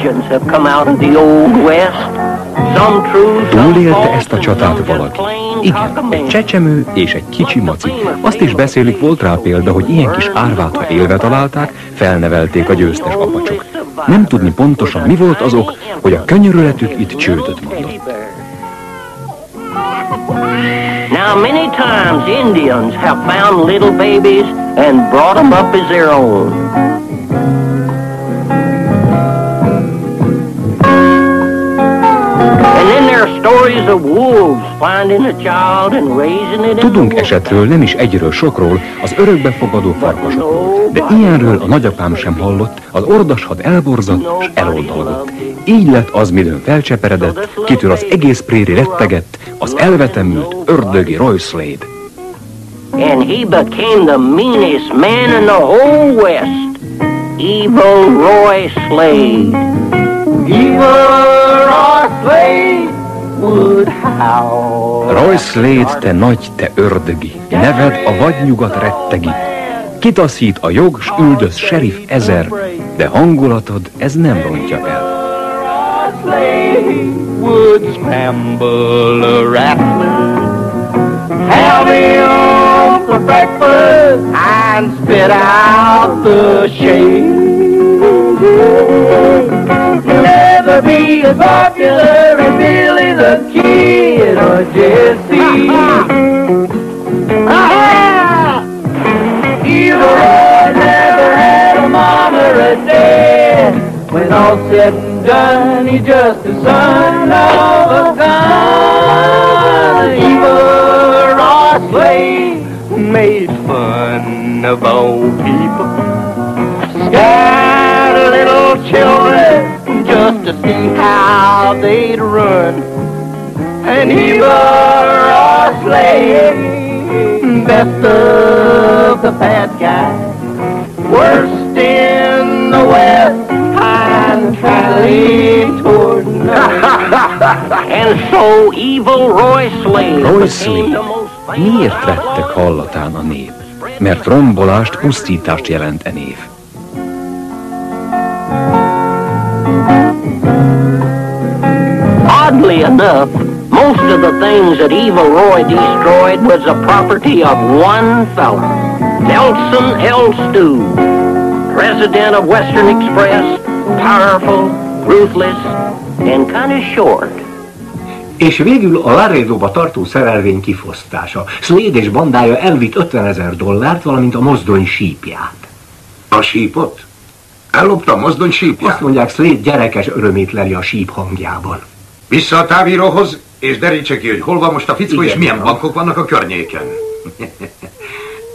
legends have come out of the old West. Some true, túlélte ezt a csatát valaki. Igen, egy csecsemő és egy kicsi maci. Azt is beszélik, volt rá példa, hogy ilyen kis árvát, ha élve találták, felnevelték a győztes apacsok. Nem tudni pontosan, mi volt az ok, hogy a könyörületük itt csődöt mondott. Now many times Indians have found little babies and brought them up as their own. Tudunk esetről, nem is egyről, sokról, az örökbefogadó farkasokról, de ilyenről a nagyapám sem hallott, az ordashad elborzadt és eloldalgott. Így lett az, midőn felcseperedett, kitől az egész préri rettegett, az elvetemült ördögi Roy Slade. And he became the meanest man in the whole West, Evil Roy Slade. Evil Roy Slade would howl. Roy Slade, te nagy, te ördögi, neved a vadnyugat rettegi. Kitaszít a jog, s üldöz sheriff ezer, de hangulatod ez nem rontja el. Roy Slade would scramble a rattler, have him for breakfast and spit out the shade. Never be as popular as Billy the Kid or Jesse. Evil Roy never had a mom or a dad. When all said and done, he's just the son of a gun. Evil Roy Slade made fun of old people, scared little children just to see how they'd run. And Evil Roy Slade, best of the bad guys, worst in the West, and traveling toward north. And so Evil Roy Slade. Roy Slade. Miért rettek hallatán a nép? Mert rombolást, pusztítást jelent e név. Oddly enough, most of the things that Evil Roy destroyed was the property of one fella, Nelson L. Stew, president of Western Express, powerful, ruthless, and kind of short. És végül a Laredo-ba tartó szerelvény kifosztása. Slade és bandája elvitt $50,000, valamint a mozdony sípját. A sípot? Ellopta a mozdony sípját? Azt mondják, Slade gyerekes örömét leli a síp hangjában. Vissza a távíróhoz, és derítse ki, hogy hol van most a fickó, igen, és milyen bankok vannak a környéken.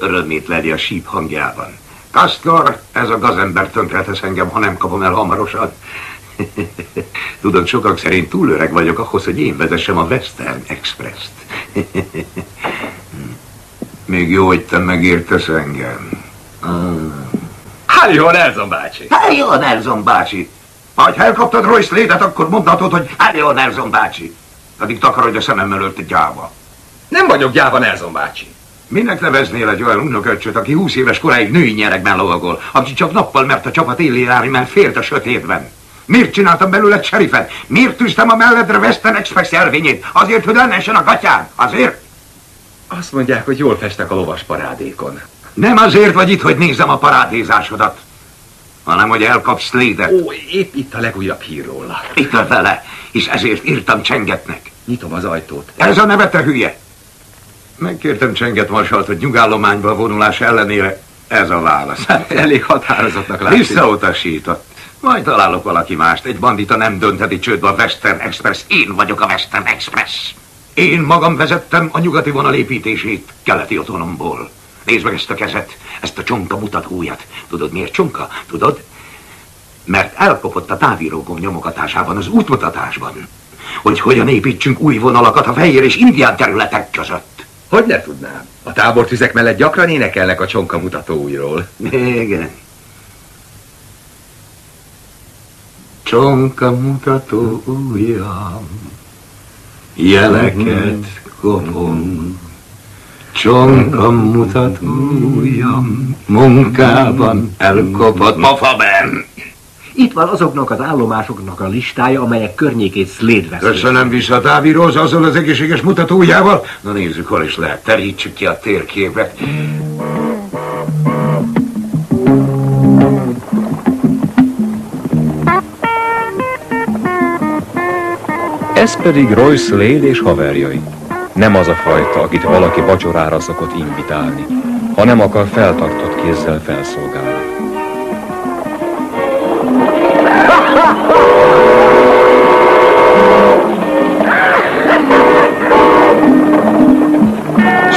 Örömét leli a síp hangjában. Castor, ez a gazember tönkretesz engem, ha nem kapom el hamarosan. Tudod, sokak szerint túl öreg vagyok ahhoz, hogy én vezessem a Western Express-t. Még jó, hogy te megértesz engem. Háló, Nelson bácsi! Háló, Nelson bácsi! Ha elkaptad Roy Slade-et, akkor mondhatod, hogy háló, Nelson bácsi! Addig takarodj a szemem előtt gyáva. Nem vagyok gyáva, Nelson bácsi. Minek neveznél egy olyan unoköccsöt, aki 20 éves koráig női nyeregben lovagol, aki csak nappal mert a csapat élén állni, mert félt a sötétben? Miért csináltam belőle sheriffet? Miért tűztem a melledre Western Express jelvényét? Azért, hogy lennessen a gatyán? Azért? Azt mondják, hogy jól festek a lovas parádékon. Nem azért vagy itt, hogy nézzem a parádézásodat, hanem hogy elkapsz Slade-et. Ó, épp itt a legújabb hír róla. Itt a vele, és ezért írtam Csengetnek. Nyitom az ajtót. Ez a neve, te hülye! Megkértem Csenget marsalt, hogy nyugállományba vonulás ellenére ez a válasz. Hát, elég határozottnak látszik. Visszautasított. Majd találok valaki mást. Egy bandita nem döntheti csődbe a Western Express. Én vagyok a Western Express. Én magam vezettem a nyugati vonal építését keleti otthonomból. Nézd meg ezt a kezet, ezt a csonka mutatóját. Tudod miért csonka? Tudod? Mert elkopott a távírógomb nyomogatásában, az útmutatásban, hogy hogyan építsünk új vonalakat a fehér és indián területek között. Hogy ne tudnám? A tábortüzek mellett gyakran énekelnek a csonka mutatóujról. Igen. Csonka mutató ujjam, jeleket kopom. Csonka mutató ujjam, munkában elkopott pofabem. Itt van azoknak az állomásoknak a listája, amelyek környékét Slade veszi. Köszönöm vissza, Táviróz, azzal az egészséges mutatójával. Na nézzük, hol is lehet. Terítsük ki a térképet. Ez pedig Roy Slade és haverjai. Nem az a fajta, akit valaki vacsorára szokott invitálni, ha nem akar feltartott kézzel felszolgálni.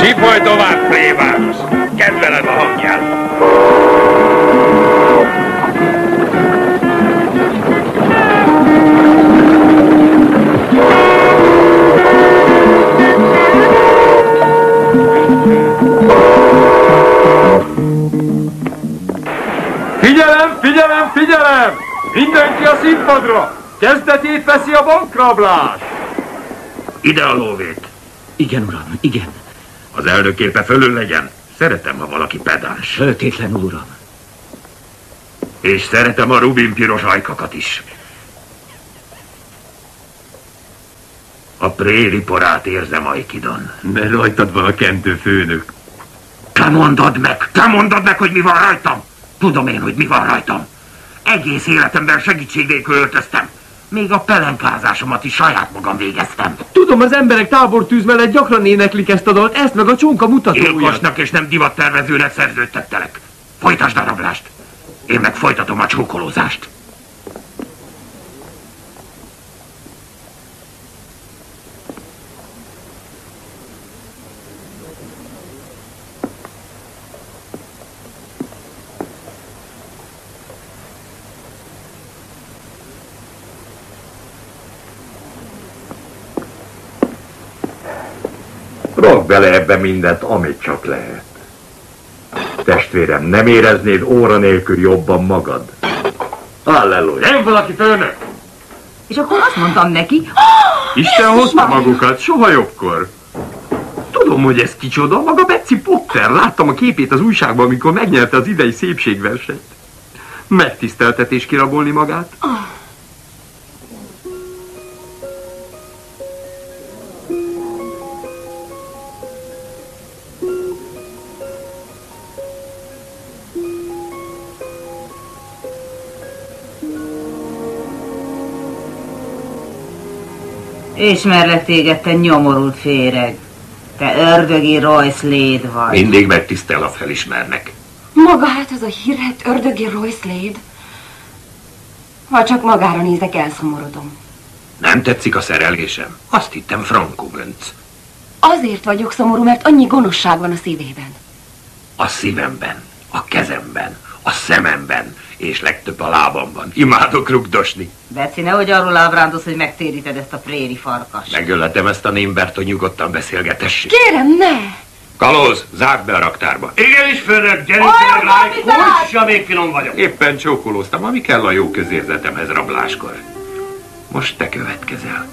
Sípolj tovább, plébános! Kedvelem a hangját! Figyelem, figyelem, figyelem! Mindenki a színpadra! Kezdetét veszi a bankrablás! Ide a lóvét. Igen, uram, igen. Az elnöképe fölül legyen. Szeretem, ha valaki pedáns. Föltétlenül, uram. És szeretem a rubin piros ajkakat is. A préri porát érzem ajkidon. De rajtad van a kentő főnök. Te mondod meg, hogy mi van rajtam. Tudom én, hogy mi van rajtam. Egész életemben segítség nélkül öltöztem. Még a pelenkázásomat is saját magam végeztem. Tudom, az emberek tábortűz mellett gyakran éneklik ezt a dalt, ezt meg a csonka mutatóját. Gyilkosnak és nem divattervezőnek szerződtettelek. Folytasd a rablást. Én meg folytatom a csókolózást. Rakd bele ebbe mindent, amit csak lehet. Testvérem, nem éreznéd óra nélkül jobban magad? Halleluja! Nem valaki főnök! És akkor azt mondtam neki, Isten hozta magukat, soha jobbkor. Tudom, hogy ez kicsoda, maga Betsy Potter. Láttam a képét az újságban, amikor megnyerte az idei szépségversenyt. Megtiszteltetés kirabolni magát. ismerlek téged, te nyomorult féreg. Te ördögi Roy Slade vagy. Mindig megtisztel, ha felismernek. Maga hát az a hírhet ördögi Roy Slade? Ha csak magára nézek, elszomorodom. Nem tetszik a szerelésem? Azt hittem Frankó Gönc. Azért vagyok szomorú, mert annyi gonoszság van a szívében. A szívemben, a kezemben, a szememben, és legtöbb a lábamban. Imádok rugdosni. Betsy, nehogy arról ábrándoz, hogy megtéríted ezt a préri farkas. Megöletem ezt a némbert, hogy nyugodtan beszélgetessük. Kérem, ne! Kalóz, zárd be a raktárba. Igenis, főnök, gyerünk meg, kulcsa, még finom vagyok. Éppen csókolóztam, ami kell a jó közérzetemhez rabláskor. Most te következel.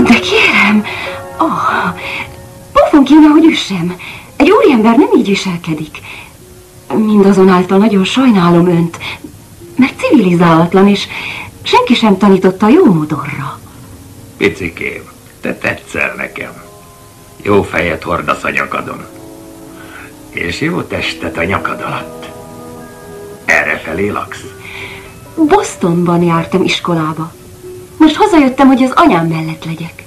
De kérem, pofon kéne, hogy üssem. Egy úriember nem így viselkedik. Mindazonáltal nagyon sajnálom önt, mert civilizálatlan, és senki sem tanította a jó modorra. Picikém, te tetszel nekem. Jó fejet hordasz a nyakadon. És jó testet a nyakad alatt. Errefelé laksz? Bostonban jártam iskolába. Most hazajöttem, hogy az anyám mellett legyek.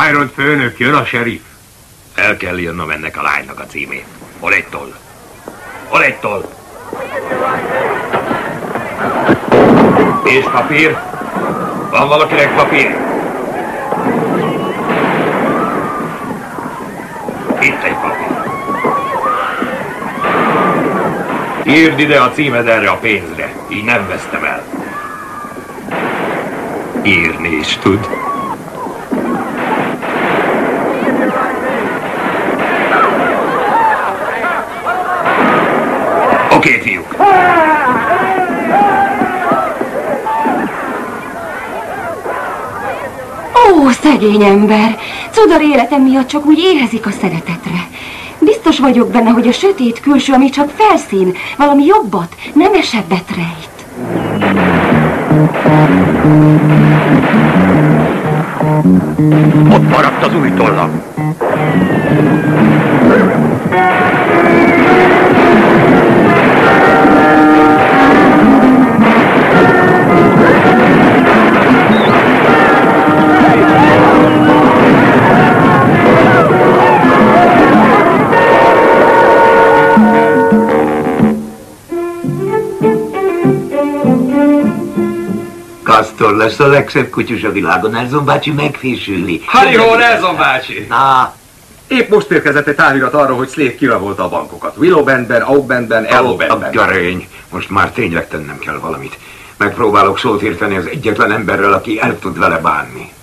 Iron főnök, jön a sheriff. El kell írnom ennek a lánynak a címét. Hol egy toll? Hol egy toll? És papír? Van valakinek papír? Itt egy papír. Írd ide a címed erre a pénzre, így nem vesztem el. Írni is tud. Oké, fiúk. Ó, szegény ember! Cudar életem miatt csak úgy éhezik a szeretetre. Biztos vagyok benne, hogy a sötét külső, ami csak felszín, valami jobbat, nemesebbet rejt. Ott maradt az új tollam. Kastor lesz a legszebb kutyus a világon, Nelson bácsi megfésüli. Halló, Nelson bácsi! Na, Épp most érkezett egy távirat arról, hogy Slade kirabolta a bankokat. Willow Bendben, Oak Bendben, Ellow Bendben. Garény, most már tényleg tennem kell valamit. Megpróbálok szót érteni az egyetlen emberrel, aki el tud vele bánni.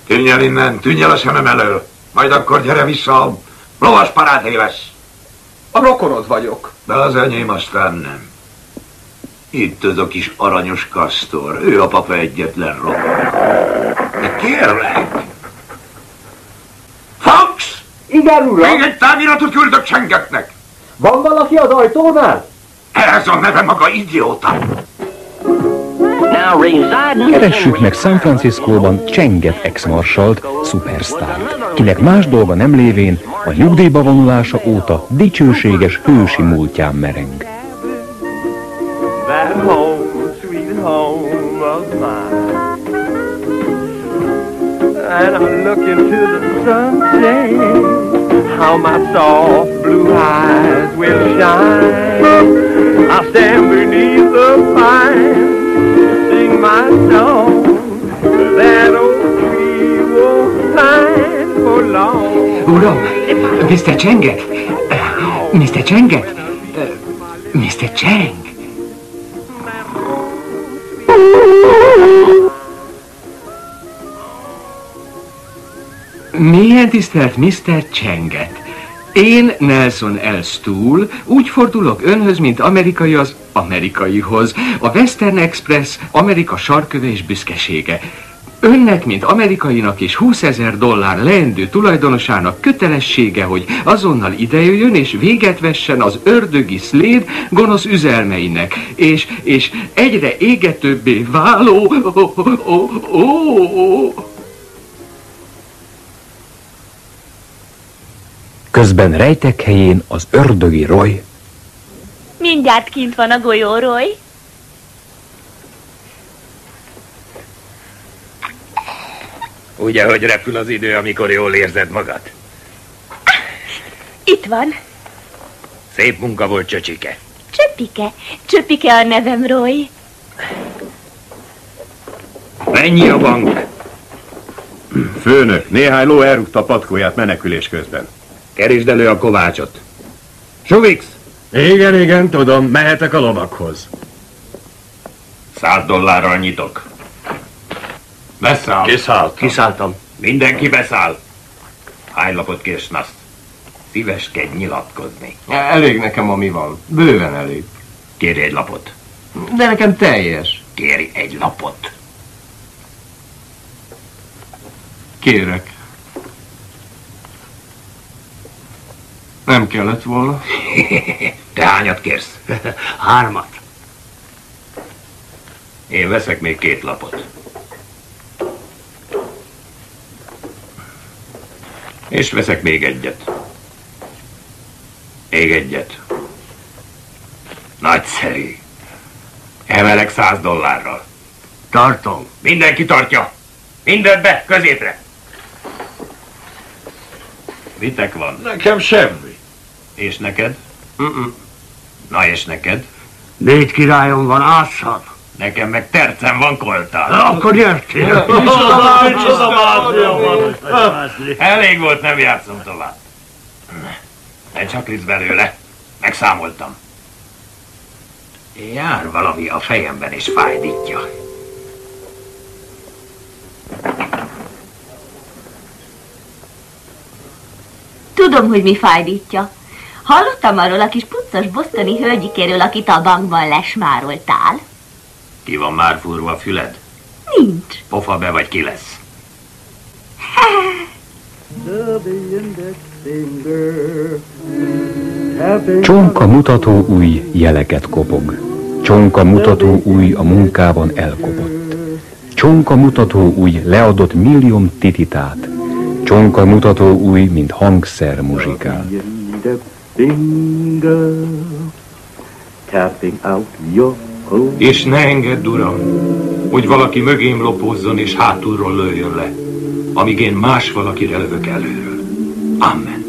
Tűnj el innen, tűnj el a szemem elől. Majd akkor gyere vissza, a lovas parádé lesz. A rokonod vagyok. De az enyém aztán nem. Itt az a kis aranyos Kastor. Ő a papa egyetlen rokon. De kérlek! Fox! Igen, uram! Még egy táviratot küldök Csengetnek! Van valaki az ajtónál? Ez a neve maga, idióta! Keressük meg San Franciscóban Csenget ex-marsalt, szupersztárt, kinek más dolga nem lévén a nyugdíjba vonulása óta dicsőséges hősi múltján mereng. That home, sweet home of mine. And I look into the sunset, how my soft blue eyes will shine. I stand beneath the pine, sing my song. That old tree won't pine for long. Uram, Mr. Csenget! Mr. Csenget! Mr. Cseng! Milyen tisztelt Mr. Csenget! Én, Nelson L. Stool, úgy fordulok önhöz, mint amerikai az amerikaihoz. A Western Express Amerika sarköve és büszkesége. Önnek, mint amerikainak és $20,000 leendő tulajdonosának kötelessége, hogy azonnal idejöjjön és véget vessen az ördögi Slade gonosz üzelmeinek, és egyre égetőbbé váló... Közben rejtek helyén az ördögi Roy. Mindjárt kint van a golyó, Roy. Ugye, hogy repül az idő, amikor jól érzed magad? Itt van. Szép munka volt, Csöcsike. Csöpike. Csöpike a nevem, Roy. Mennyi a bank? Főnök, néhány ló elrúgta a patkóját menekülés közben. Kerítsd elő a kovácsot. Suvix! Igen, tudom, mehetek a lovakhoz. $100 nyitok. Beszáll. Kiszálltam. Mindenki beszáll. Hány lapot kérsz, Naszt? Szíveskedj nyilatkozni. Elég nekem, ami van. Bőven elég. Kérj egy lapot. De nekem teljes. Kérj egy lapot. Kérek. Nem kellett volna. Te hányat kérsz? 3. Én veszek még 2 lapot. És veszek még egyet. Még egyet. Nagyszerű. Emelek $100. Tartom. Mindenki tartja. Mindent be, középre. Mitek van? Nekem semmi. És neked? Na és neked? 4 királyom van, ásszal. Nekem meg tercem van, koltál. Akkor gyertél. Elég volt, nem játszom tovább. Ne csaklisz belőle. Megszámoltam. Jár valami a fejemben és fájdítja. Tudom, hogy mi fájdítja. Hallottam arról a kis puccos bosztoni hölgyikéről, akit a bankban lesmároltál. Ki van már fúrva a füled? Nincs. Pofa be vagy ki lesz? Csonka mutató új jeleket kopog. Csonka mutató új a munkában elkopott. Csonka mutató új leadott millióm tititát. Csonka mutató új, mint hangszer muzsikál. És ne engedd, uram, hogy valaki mögém lopózzon és hátulról lőjön le, amíg én más valakire lövök előről. Amen.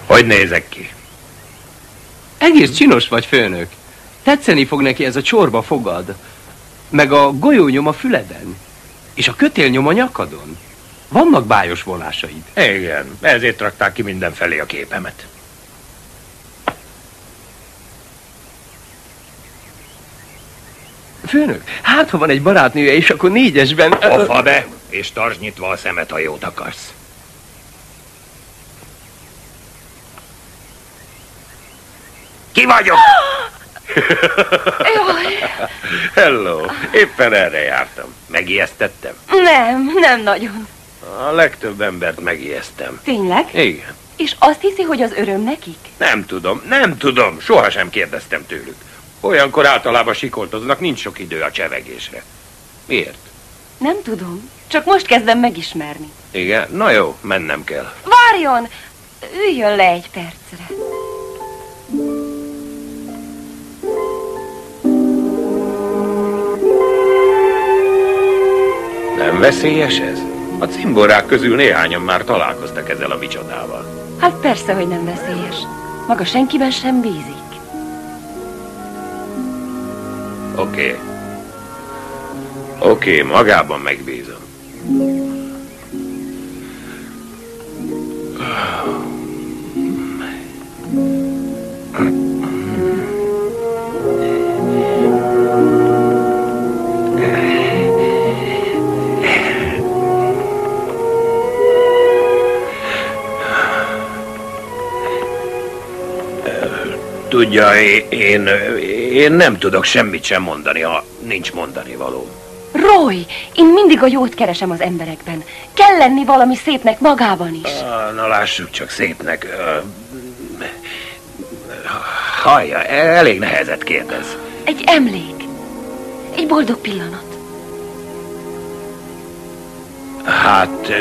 Hogy nézek ki? Egész csinos vagy, főnök. Tetszeni fog neki ez a csorba fogad. Meg a golyónyom a füleden. És a kötélnyom a nyakadon. Vannak bájos volásaid. Igen, ezért rakták ki mindenfelé a képemet. Főnök, hát ha van egy barátnője, és akkor 4-esben... Pofa be, és tartsd nyitva a szemet, ha jót akarsz. Ki vagyok? Jaj. Hello, éppen erre jártam. Megijesztettem? Nem nagyon. A legtöbb embert megijesztem. Tényleg? Igen. És azt hiszi, hogy az öröm nekik? Nem tudom, sohasem kérdeztem tőlük. Olyankor általában sikoltoznak, nincs sok idő a csevegésre. Miért? Nem tudom, csak most kezdem megismerni. Igen? Na jó, mennem kell. Várjon! Üljön le egy percre. Nem veszélyes ez? A cimborák közül néhányan már találkoztak ezzel a micsodával. Hát persze, hogy nem veszélyes. Maga senkiben sem bízik. Oké, magában megbízom. Tudja, én nem tudok semmit sem mondani, ha nincs mondani való. Roy, én mindig a jót keresem az emberekben. Kell lenni valami szépnek magában is. Na lássuk csak szépnek. Hallja, elég nehezet kérdez. Egy emlék. Egy boldog pillanat. Hát,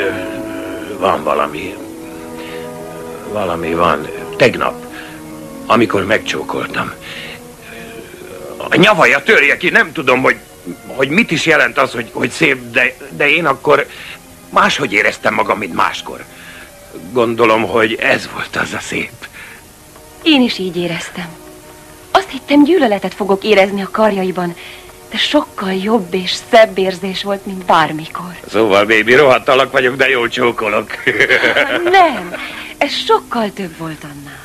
van valami. Valami van. Tegnap, amikor megcsókoltam. A nyavaja törje ki, nem tudom, hogy mit is jelent az, hogy szép, de én akkor máshogy éreztem magam, mint máskor. Gondolom, hogy ez volt az a szép. Én is így éreztem. Azt hittem, gyűlöletet fogok érezni a karjaiban, de sokkal jobb és szebb érzés volt, mint bármikor. Szóval, baby, rohadt alak vagyok, de jól csókolok. Nem, ez sokkal több volt annál.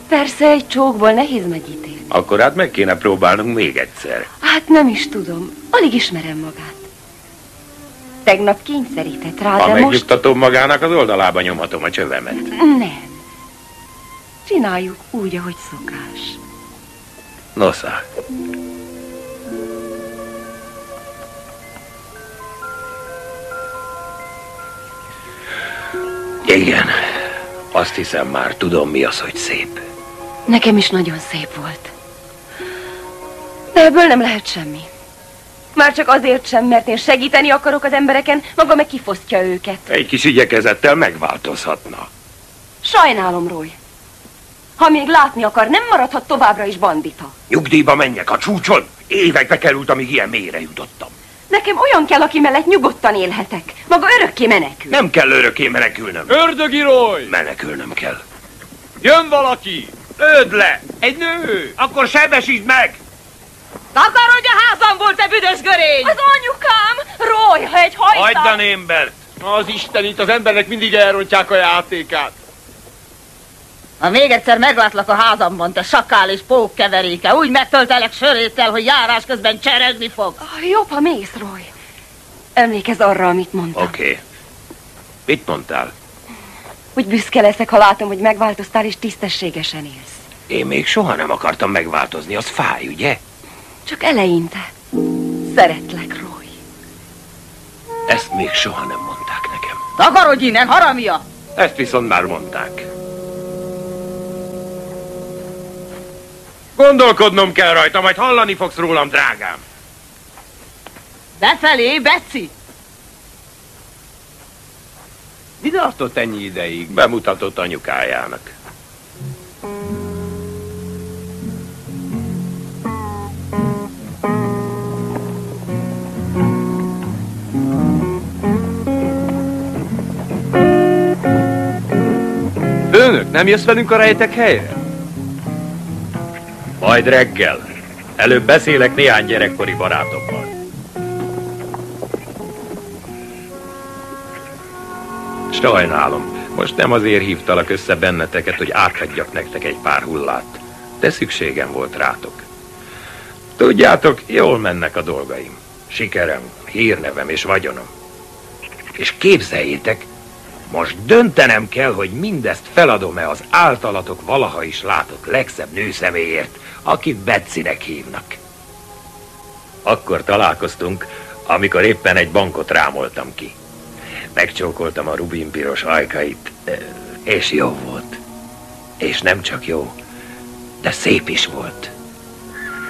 Persze egy csókból nehéz megítélni. Akkor hát meg kéne próbálnunk még egyszer. Hát nem is tudom, alig ismerem magát. Tegnap kényszerített rá, Ha de most... megnyugtatom magának, az oldalába nyomhatom a csövemet. Nem. Csináljuk úgy, ahogy szokás. Nosza. Igen, azt hiszem már tudom, mi az, hogy szép. Nekem is nagyon szép volt. De ebből nem lehet semmi. Már csak azért sem, mert én segíteni akarok az embereken, maga meg kifosztja őket. Egy kis igyekezettel megváltozhatna. Sajnálom, Roy. Ha még látni akar, nem maradhat továbbra is bandita. Nyugdíjba menjek a csúcson? Évekbe került, amíg ilyen mélyre jutottam. Nekem olyan kell, aki mellett nyugodtan élhetek. Maga örökké menekül. Nem kell örökké menekülnöm. Ördögi Roy! Menekülnöm kell. Jön valaki! Lőd le! Egy nő! Akkor sebesítsd meg! Takarodj a házamból, te büdös görény! Az anyukám! Roy, ha egy hajszál... Hagyd a némbert! Az Isten, itt az embernek mindig elrontják a játékát. Ha még egyszer meglátlak a házamban, te sakál és pók keveréke, úgy megtöltelek söréttel, hogy járás közben cseregni fog. Jobb, ha mész, Roy. Emlékezz arra, amit mondtam. Oké. Mit mondtál? Úgy büszke leszek, ha látom, hogy megváltoztál és tisztességesen élsz. Én még soha nem akartam megváltozni, az fáj, ugye? Csak eleinte. Szeretlek, Roy. Ezt még soha nem mondták nekem. Takarodj innen, haramia! Ezt viszont már mondták. Gondolkodnom kell rajta, majd hallani fogsz rólam, drágám. Befelé, Betsy! Mi tartott ennyi ideig? Bemutatott anyukájának. Főnök, nem jössz velünk a rejtek helyre? Majd reggel. Előbb beszélek néhány gyerekkori barátommal. Sajnálom, most nem azért hívtalak össze benneteket, hogy átadjak nektek egy pár hullát, de szükségem volt rátok. Tudjátok, jól mennek a dolgaim. Sikerem, hírnevem és vagyonom. És képzeljétek, most döntenem kell, hogy mindezt feladom-e az általatok valaha is látott legszebb nőszemélyért, akit Betsynek hívnak. Akkor találkoztunk, amikor éppen egy bankot rámoltam ki. Megcsókoltam a rubinpiros ajkait, és jó volt. És nem csak jó, de szép is volt.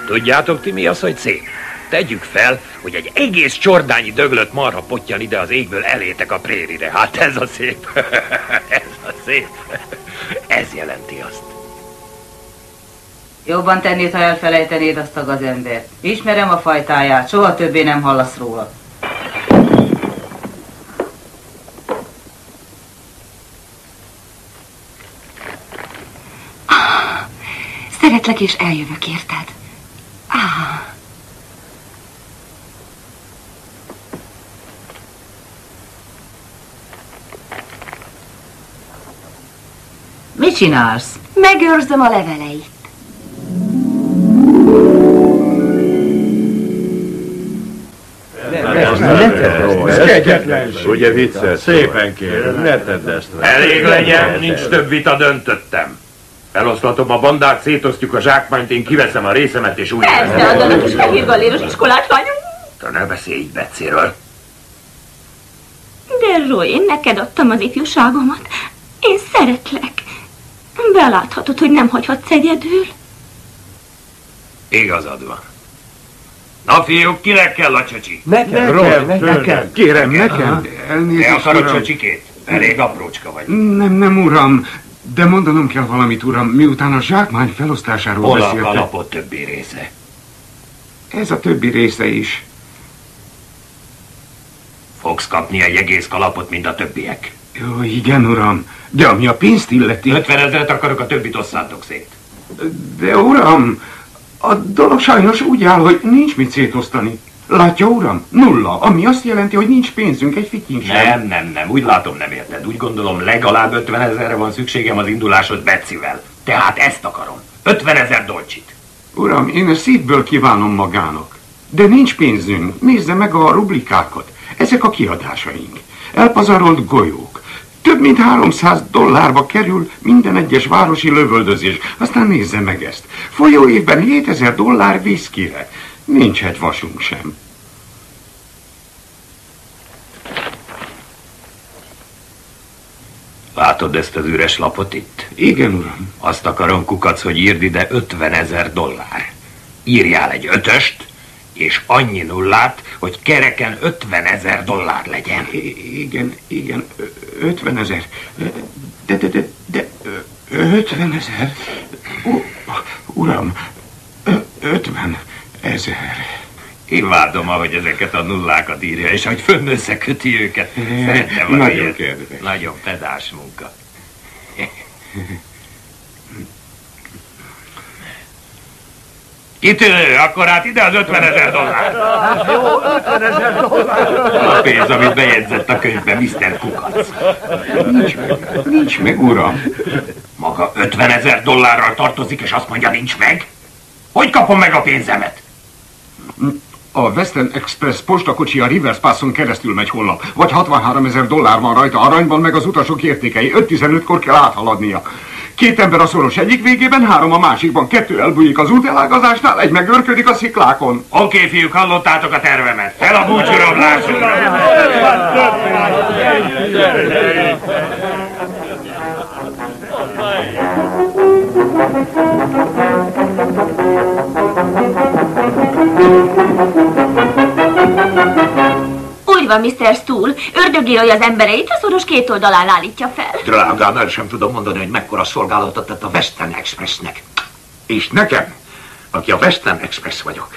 Tudjátok ti mi az, hogy szép? Tegyük fel, hogy egy egész csordányi döglött marha pottyan ide az égből elétek a prérire. Hát ez a szép. Ez a szép. Ez jelenti azt. Jobban tennéd, ha elfelejtenéd azt a gazembert. Ismerem a fajtáját, soha többé nem hallasz róla. Szeretlek és eljövök, érted? Mit csinálsz? Megőrzöm a leveleit. Ugye vicces? Szépen kérem, ne tedd ezt le. Elég legyen, nincs több vita, döntöttem. Eloszlatom a bandát, szétosztjuk a zsákmányt, én kiveszem a részemet és úgy... Persze, a dalatos fehér galéros iskolát vagyunk. Te ne beszélj így Betsyről. De Roy, én neked adtam az ifjúságomat. Én szeretlek. Beláthatod, hogy nem hagyhatsz egyedül. Igazad van. Na fiúk, kinek kell a csöcsi? Nekem. Kérem, nekem. Te akarod csöcsikét? Elég aprócska vagy. Nem, uram. De mondanom kell valamit, uram, miután a zsákmány felosztásáról Hol beszéltek. a kalapot többi része? Ez a többi része is. Fogsz kapni egy egész kalapot, mint a többiek. Jó, igen, uram. De ami a pénzt illeti... 50 000 akarok, a többit osszátok szét. De, uram, a dolog sajnos úgy áll, hogy nincs mit szétosztani. Látja, uram? 0, ami azt jelenti, hogy nincs pénzünk egy fittyink sem. Nem. Úgy látom, nem érted. Úgy gondolom, legalább 50 000-re van szükségem az indulásod Betsyvel. Tehát ezt akarom. 50 000 dolcsit. Uram, én ezt szívből kívánom magának. De nincs pénzünk. Nézze meg a rublikákat. Ezek a kiadásaink. Elpazarolt golyók. Több mint $300 kerül minden egyes városi lövöldözés. Aztán nézze meg ezt. Folyó évben $7000 viszkire. Nincs egy vasunk sem. Látod ezt az üres lapot itt? Igen, uram. Azt akarom, kukac, hogy írd ide $50 000. Írjál egy 5-öst, És annyi nullát, hogy kereken $50,000 legyen. Igen, 50 000. De 50 000? Uram, 50 000. Imádom, ahogy ezeket a nullákat írja, és hogy fönn összeköti őket. Szerintem nagyon kedves. Nagyon pedás munka. Kitűnő, akkor hát ide az $50,000. Jó, $50,000. A pénz, amit bejegyzett a könyvbe Mr. Kukac. Nincs meg, uram. Maga $50,000 tartozik, és azt mondja, nincs meg? Hogy kapom meg a pénzemet? A Western Express postakocsi a Rivers Passon keresztül megy holnap. Vagy $63,000 van rajta aranyban, meg az utasok értékei. 5:15-kor kell áthaladnia. 2 ember a szoros egyik végében, 3 a másikban. 2 elbújik az útelágazásnál, 1 megörködik a sziklákon. Oké, fiúk, hallottátok a tervemet. Fel a búcsúrablásra! Úgy van, Mr. Stool, ördögélője az embereit a szoros 2 oldalán állítja fel. Drágám, el sem tudom mondani, hogy mekkora szolgálatot tett a Western Expressnek. És nekem, aki a Western Express vagyok.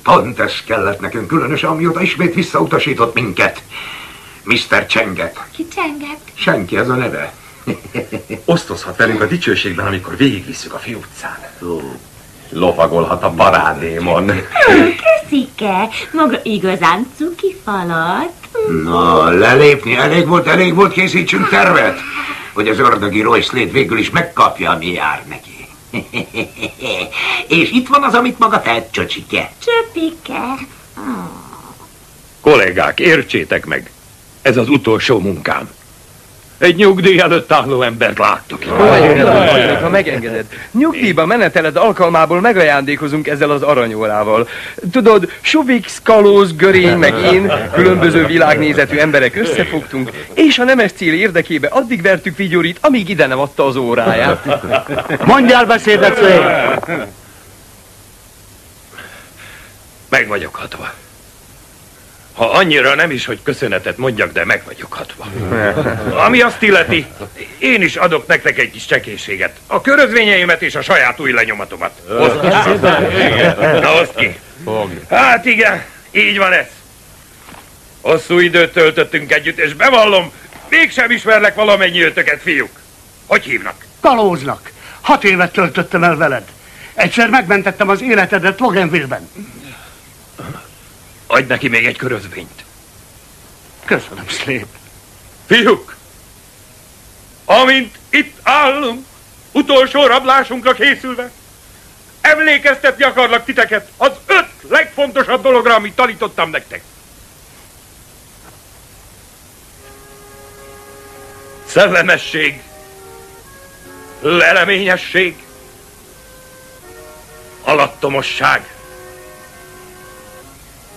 Pont ez kellett nekünk, különösen amióta ismét visszautasított minket. Mr. Csenget. Ki Csenget? Senki, ez a neve. Osztozhat velünk a dicsőségben, amikor végigvisszük a főutcán. Lovagolhat a parádémon. Köszike, maga igazán cuki falat. Na, lelépni elég volt, készítsünk tervet, hogy az ördögi Royce Slade végül is megkapja, ami jár neki. És itt van az, amit maga tett, Csocsike. Csöpike. Kollégák, értsétek meg, ez az utolsó munkám. Egy nyugdíj előtt álló embert láttok. Ha megengeded, nyugdíjba meneteled alkalmából megajándékozunk ezzel az aranyórával. Tudod, Subix, Kalóz, Görény, meg én, különböző világnézetű emberek összefogtunk, és a nemes cél érdekébe addig vertük Vigyorit, amíg ide nem adta az óráját. Mondjál beszédet, Slade! Meg vagyok hatva. Ha annyira nem is, hogy köszönetet mondjak, de meg vagyok hatva. Ami azt illeti, én is adok nektek egy kis csekészséget. A körözvényeimet és a saját új lenyomatomat. Hozd ki. Na, hozd ki. Hát igen, így van ez. Hosszú időt töltöttünk együtt, és bevallom, mégsem ismerlek valamennyi ötöket, fiúk. Hogy hívnak? Kalóznak. 6 évet töltöttem el veled. Egyszer megmentettem az életedet Loganville-ben. Adj neki még egy körözvényt. Köszönöm, Slade. Fiúk, amint itt állunk, utolsó rablásunkra készülve, emlékeztetni akarlak titeket az 5 legfontosabb dologra, amit tanítottam nektek. Szellemesség, leleményesség, alattomosság,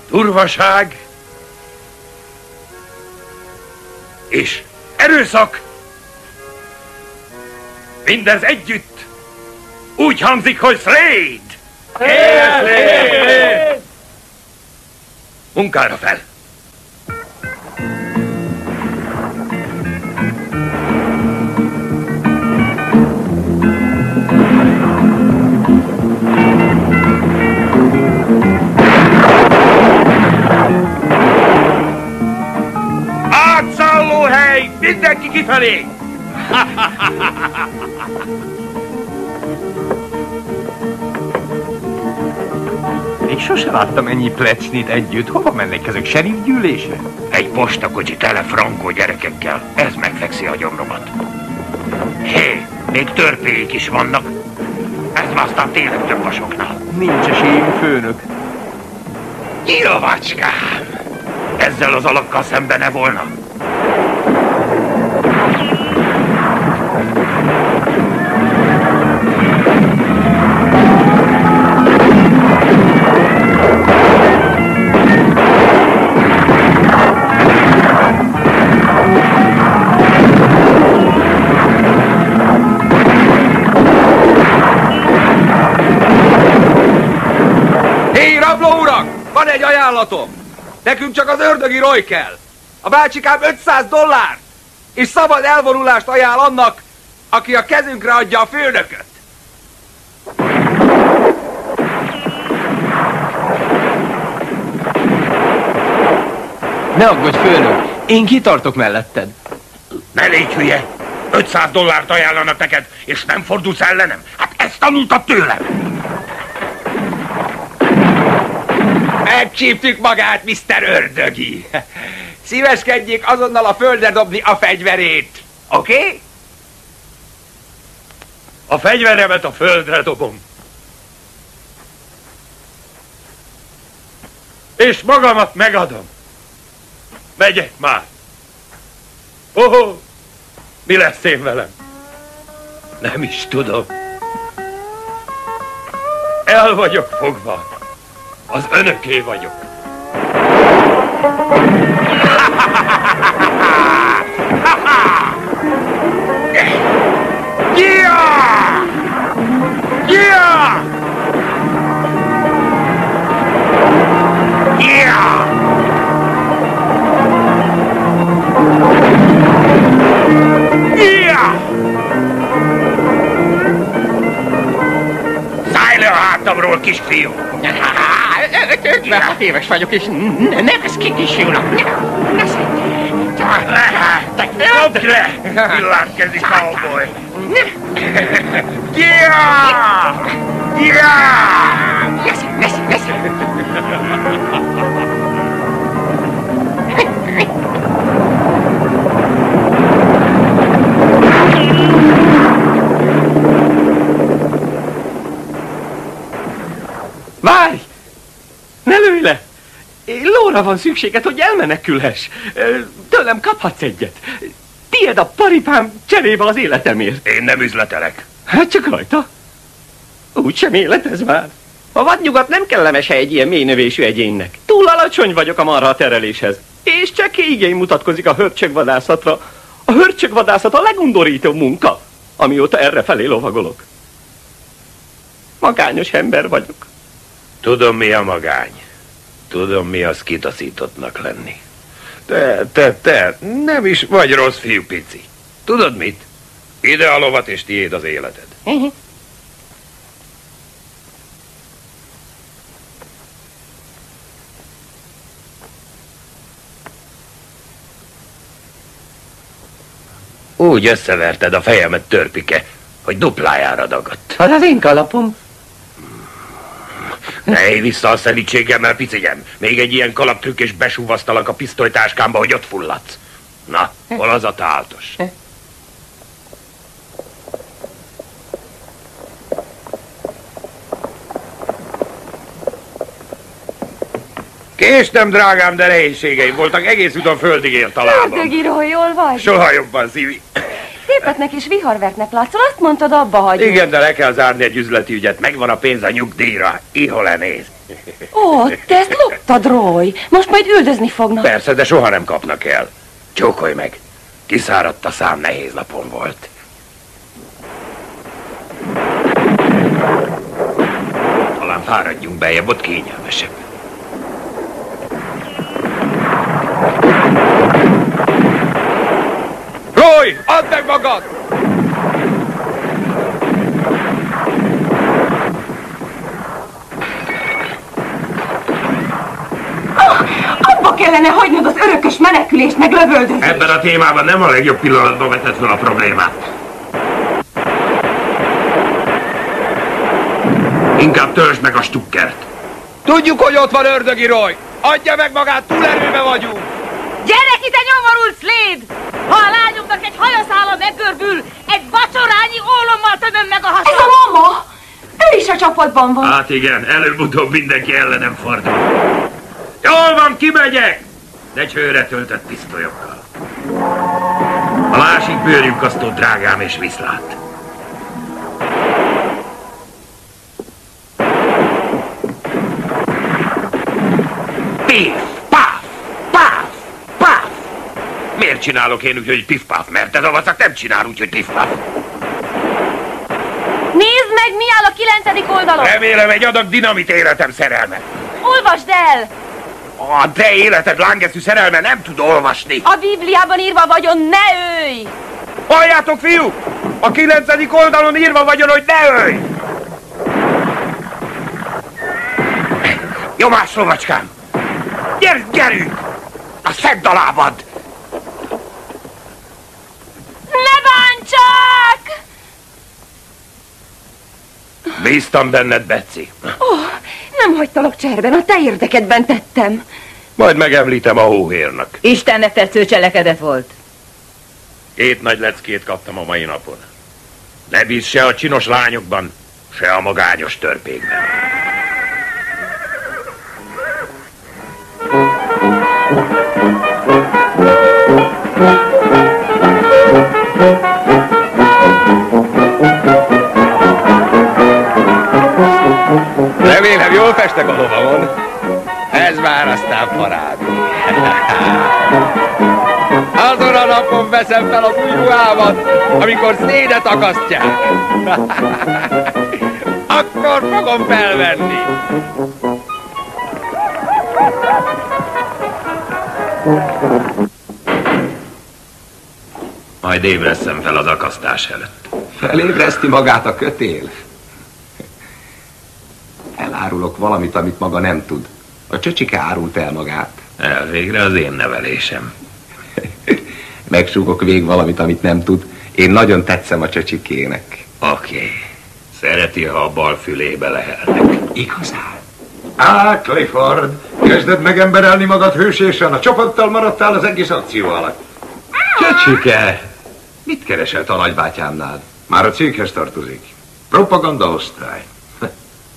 durvaság és erőszak. Mindez együtt úgy hangzik, hogy Slade! Slade! Munkára fel! Átszállóhely! Mindenki kifelé! Még sose láttam ennyi plecnit együtt. Hova mennek ezek? Sheriff gyűlésre? Egy postakocsi tele frankó gyerekekkel. Ez megfekszi a gyomromat. Hé, még törpéik is vannak. Ez már aztán tényleg több a soknál. Nincs esélyünk, főnök. Nyilvacskám! Ezzel az alakkal szembe ne volna. Van egy ajánlatom. Nekünk csak az ördögi Roy kell. A bácsikám $500, és szabad elvonulást ajánl annak, aki a kezünkre adja a főnököt. Ne aggódj, főnök, én kitartok melletted. Ne légy hülye! $500 ajánlanak neked, és nem fordulsz ellenem? Hát ezt tanultad tőlem! Megcsíptük magát, Mr. Ördögi. Szíveskedjék azonnal a földre dobni a fegyverét. Oké? Okay? A fegyveremet a földre dobom. És magamat megadom. Megyek már. Mi lesz én velem? Nem is tudom. El vagyok fogva. Az önöké vagyok. Szállj le a hátamról, kisfiú! 56 éves vagyok, és nem ez ki kisfiúnak. Ne Dobd le, villámkezi cowboy! Várj! Ne lőj le! Lóra van szükséged, hogy elmenekülhess. Tőlem kaphatsz egyet. Tied a paripám cserébe az életemért. Én nem üzletelek. Hát csak rajta. Úgy sem életez már. A vadnyugat nem kellemes hely egy ilyen mélynövésű egyénnek. Túl alacsony vagyok a marha tereléshez. És csak igény mutatkozik a hörcsögvadászatra. A hörcsögvadászat a legundorítóbb munka, amióta errefelé lovagolok. Magányos ember vagyok. Tudom, mi a magány. Tudom, mi az kitaszítottnak lenni. Te, nem is vagy rossz fiú, pici. Tudod mit? Ide a lovat, és tiéd az életed. Úgy összeverted a fejemet, törpike, hogy duplájára dagadt. Az az én kalapom. Ne élj vissza a szelítségemmel, picigyem. Még egy ilyen kalaptrükk, és besúvasztalak a pisztolytáskámba, hogy ott fulladsz. Na, hol az a táltos? Késtem, drágám, de nehézségeim voltak. Egész úton földig ért a lábam. Ördögi Roy, jól vagy? Soha jobban, Szívi. Szépetnek és viharvertnek látszol, azt mondtad, abba hagyjuk. Igen, de le kell zárni egy üzleti ügyet. Megvan a pénz a nyugdíjra. Ihol néz. Ó, te ezt loptad, Roy. Most majd üldözni fognak. Persze, de soha nem kapnak el. Csókolj meg. Kiszáradt a szám, nehéz napom volt. Talán fáradjunk bejebb, ott kényelmesebb. Roy, add meg magad! Abba kellene hagynod az örökös menekülést, meg lövöldözést. Ebben a témában nem a legjobb pillanatban vetett fel a problémát. Inkább törzsd meg a stukkert. Tudjuk, hogy ott van Ördögi Roy. Adja meg magát, túlerőbe vagyunk. Gyere ki, te nyomorult Slade! Ha a lányunknak egy hajaszála meggörbül, egy vacsorányi ólommal tömöm meg a hasat! Ez a mama! Ő is a csapatban van. Hát igen, előbb-utóbb mindenki ellenem fordul. Jól van, kimegyek! De csőre töltött pisztolyokkal. A másik bőrjukasztó, drágám, és viszlát. Pif, paf, paf, paf! Miért csinálok én úgy, hogy pif-paf? Mert ez a vacak nem csinál úgy, hogy pif-paf. Nézd meg, mi áll a 9. oldalon. Remélem egy adag dinamit életem szerelme. Olvasd el! A te életed lángeszű szerelme nem tud olvasni. A Bibliában írva vagyon, ne ölj! Halljátok, fiúk! A 9. oldalon írva vagyon, hogy ne ölj! Nyomás, lovacskám! Gyerünk! A szedd a lábad! Ne bántsák! Bíztam benned, Betsy. Nem hagytalak cserben, a te érdekedben tettem. Majd megemlítem a hóhérnak. Istennek tetsző cselekedet volt. 2 nagy leckét kaptam a mai napon. Ne bízz se a csinos lányokban, se a magányos törpékben. Remélem, jól festek a lovamon. Ez már aztán parád. Azon a napon veszem fel az új ruhámat, amikor szédet akasztják. Akkor fogom felvenni. Majd ébreszem fel az akasztás előtt. Felébreszti magát a kötél. Elárulok valamit, amit maga nem tud. A csöcsike árult el magát. Elvégre az én nevelésem. Megsúgok végig valamit, amit nem tud. Én nagyon tetszem a csöcsikének. Oké. Szereti, ha a bal fülébe lehelnek. Igazán? Clifford, kezded megemberelni magad hősiesen, a csapattal maradtál az egész akció alatt. Csöcsike! Mit keresett a nagybátyámnál? Már a céghez tartozik. Propaganda osztály.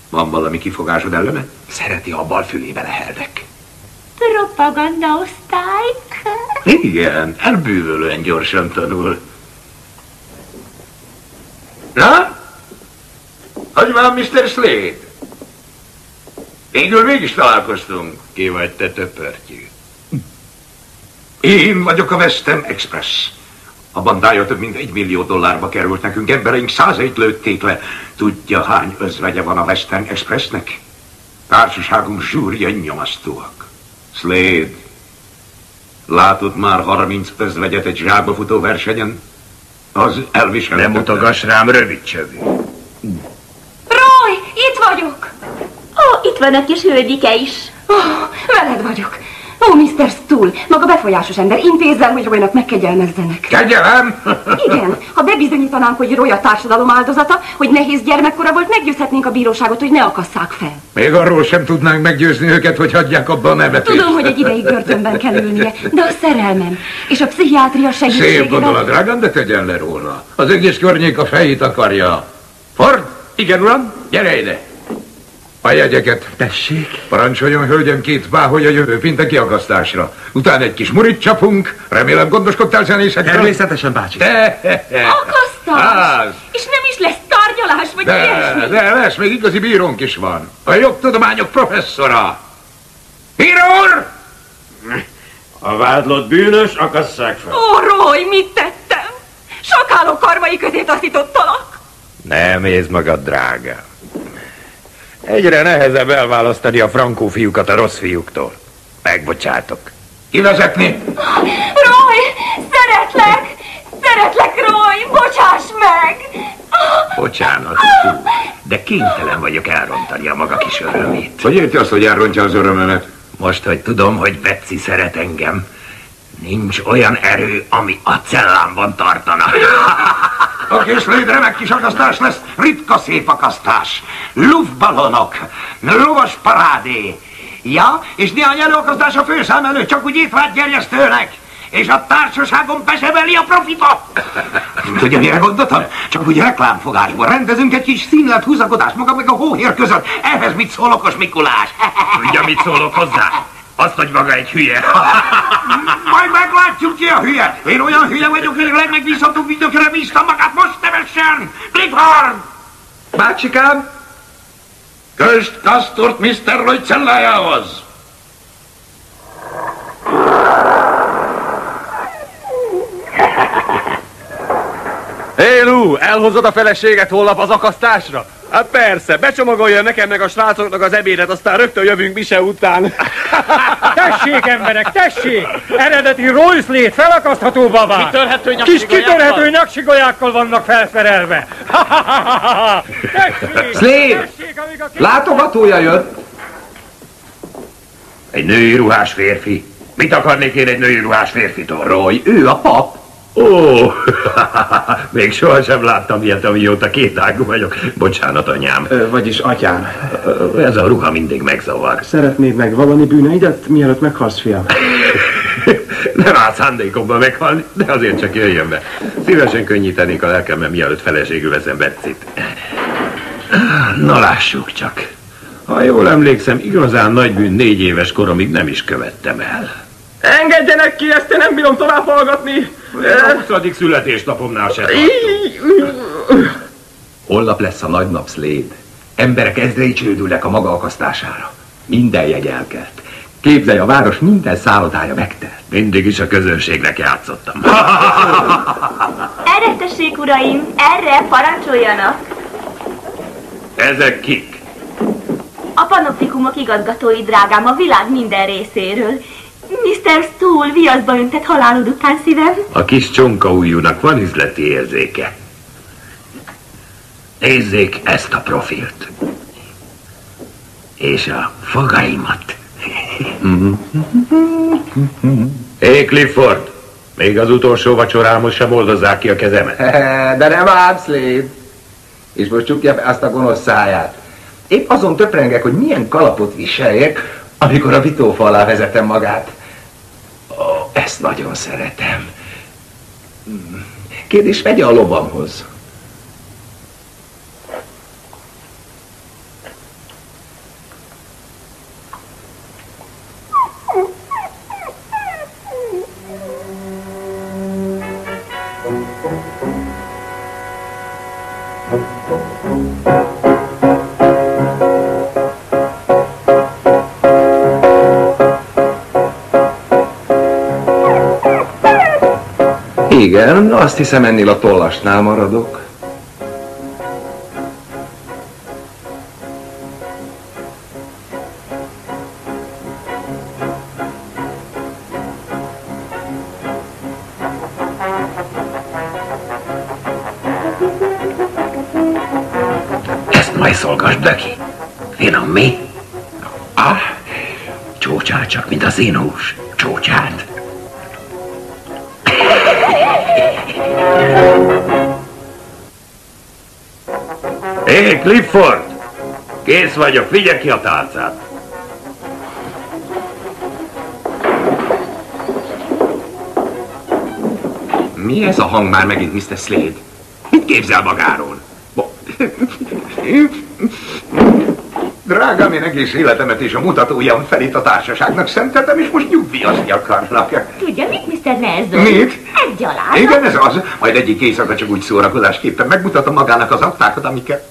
Van valami kifogásod ellene? Szereti, ha a bal fülébe leheldek. Propaganda osztály? Igen, elbűvölően gyorsan tanul. Na? Hogy van, Mr. Slade? Végül találkoztunk. Ki vagy te, töpörtyű? Én vagyok a Western Express. A bandája több mint $1 millió került nekünk, embereink 101 lőtték le. Tudja, hány özvegye van a Western Expressnek? Társaságunk zsúrjai nyomasztóak. Slade, látod már 30 özvegyet egy zsákba futó versenyen? Az elviselhetetlen. Nem mutogass rám, rövid csövű. Roy, itt vagyok! Itt van a kis hölgyike is. Veled vagyok. Mr. Stool, maga befolyásos ember, intézzel, hogy Roynak megkegyelmezzenek. Kegyelem? Igen, ha bebizonyítanánk, hogy Roy a társadalom áldozata, hogy nehéz gyermekkora volt, meggyőzhetnénk a bíróságot, hogy ne akasszák fel. Még arról sem tudnánk meggyőzni őket, hogy hagyják abba a nevetést. Tudom, hogy egy ideig börtönben kell ülnie, de a szerelmem és a pszichiátria segítségével... Szép gondolat, drágám, de tegyen le róla. Az egész környék a fejét akarja. Ford? Igen, uram? Gyere ide! A jegyeket. Tessék? Parancsoljon, hölgyem, 2 báholy a jövő péntek kiakasztásra. Utána egy kis murit csapunk. Remélem gondoskodtál zenészekről. Természetesen, bácsi. Akasztás! És nem is lesz tárgyalás, vagy ilyesmi? De lesz, még igazi bírónk is van. A jogtudományok professzora. Bíró úr! A vádlott bűnös, akasszák fel. Roy, mit tettem? Sakáló karmai közé taszítottalak. Nem érzd magad, drága. Egyre nehezebb elválasztani a frankó fiúkat a rossz fiúktól. Megbocsátok. Kivezetni? Roy, szeretlek! Szeretlek, Roy! Bocsáss meg! Bocsánat, de kénytelen vagyok elrontani a maga kis örömét. Hogy érti azt, hogy elrontja az örömömet? Most, hogy tudom, hogy Betsy szeret engem, nincs olyan erő, ami a cellámban tartana. A kis Slade remek kis akasztás lesz, ritka szép akasztás. Luftballonok, lovas parádé. Ja, és néhány előakasztás a főszám előtt, csak úgy étvágygerjesztőnek. És a társaságon besebeli a profitot. Tudja, mire gondoltam? Csak úgy reklámfogásból rendezünk egy kis színlet húzakodást maga meg a hóhér között. Ehhez mit szól okos Mikulás? Tudja, mit szólok hozzá? Azt, hogy maga egy hülye. Majd meglátjuk, ki a hülye. Én olyan hülye vagyok, hogy a legmegbízhatóbb ügynökre bíztam magát, most nevessen! Clifford! Bácsikám! Közd Kastort Mr. Lloyd cellájához! Hé, Lou, elhozod a feleséget holnap az akasztásra? Hát persze, becsomagolja nekem meg a srácoknak az ebédet, aztán rögtön jövünk Mise után. Tessék, emberek, tessék! Eredeti Rolls-lét felakasztható babák! Kitörhető Kis nyaksigolyákkal? kitörhető nyaksigolyákkal vannak felszerelve! Tessék! Slade! Látogatója jött! Egy női ruhás férfi. Mit akarnék én egy női ruhás férfitől? Roy, ő a pap. Ó, még sohasem láttam ilyet, amióta kétágú vagyok. Bocsánat, anyám. Vagyis atyám. Ez a ruha mindig megzavar. Szeretnéd megvallani bűneidet, mielőtt meghalsz, fiam? Nem áll szándékomban meghalni, de azért csak jöjjön be. Szívesen könnyítenék a lelkemben, mielőtt feleségül veszem Betsit. Na lássuk csak. Ha jól emlékszem, igazán nagy bűn 4 éves koromig nem is követtem el. Engedjenek ki, ezt én nem bírom tovább hallgatni. A 20. születésnapomnál se Holnap lesz a nagy nap, Slade. Emberek ezrei csődülnek a maga akasztására. Minden jegy elkelt. Képzelj, a város minden szállodája megtelt. Mindig is a közönségnek játszottam. Erre tessék, uraim, erre parancsoljanak. Ezek kik? A panoptikumok igazgatói, drágám, a világ minden részéről. Mr. Stool viaszba öntett halálod után, szívem. A kis csonkaujjúnak van üzleti érzéke. Nézzék ezt a profilt. És a fogaimat. Hé, Clifford! Még az utolsó vacsorámhoz sem oldozzák ki a kezemet. De nem ám, Slade. És most csukja be azt a gonosz száját. Épp azon töprengek, hogy milyen kalapot viseljek, amikor a vitófa alá vezetem magát. Ó, ezt nagyon szeretem. Kérdés, vegye a lobamhoz. Igen, azt hiszem, ennél a tollasnál maradok. Ezt majd szolgasd be ki. Finom, mi? Csócsál csak, mint az én hús. Csócsált. Hé, Clifford! Kész vagyok, vigye ki a tálcát. Mi ez a hang már megint, Mr. Slade? Mit képzel magáról? Drágám, én egész életemet és a mutatójam felét a társaságnak szenteltem, és most nyugdíjazni akarnak. Tudja mit, Mr. Nelson? Mit? Ez gyalázat. Igen, ez az. Majd egyik éjszaka csak úgy szórakozásképpen megmutatom magának az aktákat, amiket...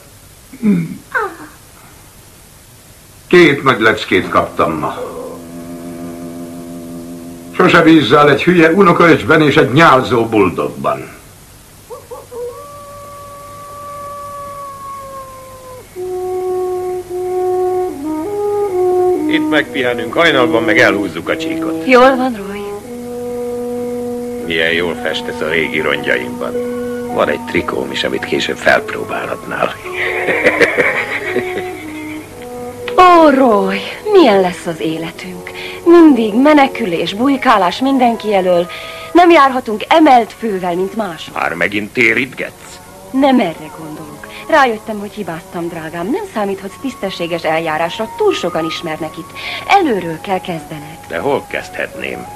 2 nagy leckét kaptam ma. Sose bízzál egy hülye unokaöcsben és egy nyálzó buldogban. Itt megpihenünk, hajnalban meg elhúzzuk a csíkot. Jól van, Roy? Milyen jól festesz a régi rongyaimban. Van egy trikóm is, amit később felpróbálhatnál. Ó, Roy, milyen lesz az életünk? Mindig menekülés, bujkálás mindenki elől. Nem járhatunk emelt fővel, mint mások. Már megint térítgetsz? Nem erre gondolok. Rájöttem, hogy hibáztam, drágám. Nem számíthatsz tisztességes eljárásra, túl sokan ismernek itt. Előről kell kezdened. De hol kezdhetném?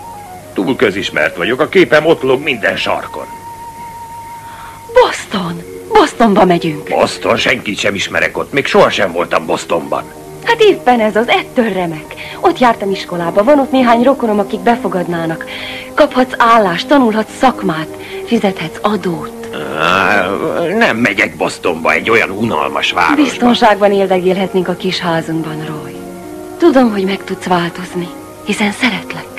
Túl közismert vagyok, a képem ott lóg minden sarkon. Boston! Bostonba megyünk. Boston? Senkit sem ismerek ott, még sohasem voltam Bostonban. Hát éppen ez az, ettől remek. Ott jártam iskolába, van ott néhány rokonom, akik befogadnának. Kaphatsz állást, tanulhatsz szakmát, fizethetsz adót. Nem megyek Bostonba, egy olyan unalmas városba. Biztonságban éldegélhetnénk a kis házunkban, Roy. Tudom, hogy meg tudsz változni, hiszen szeretlek.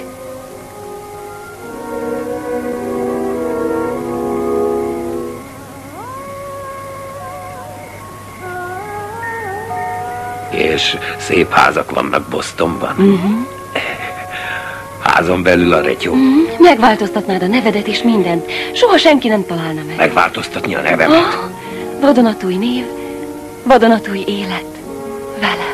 és szép házak vannak Bostonban. Házon belül a retyó. Megváltoztatnád a nevedet és mindent. Soha senki nem találna meg. Megváltoztatni a nevemet? Vadonatúj név, vadonatúj élet. Vele.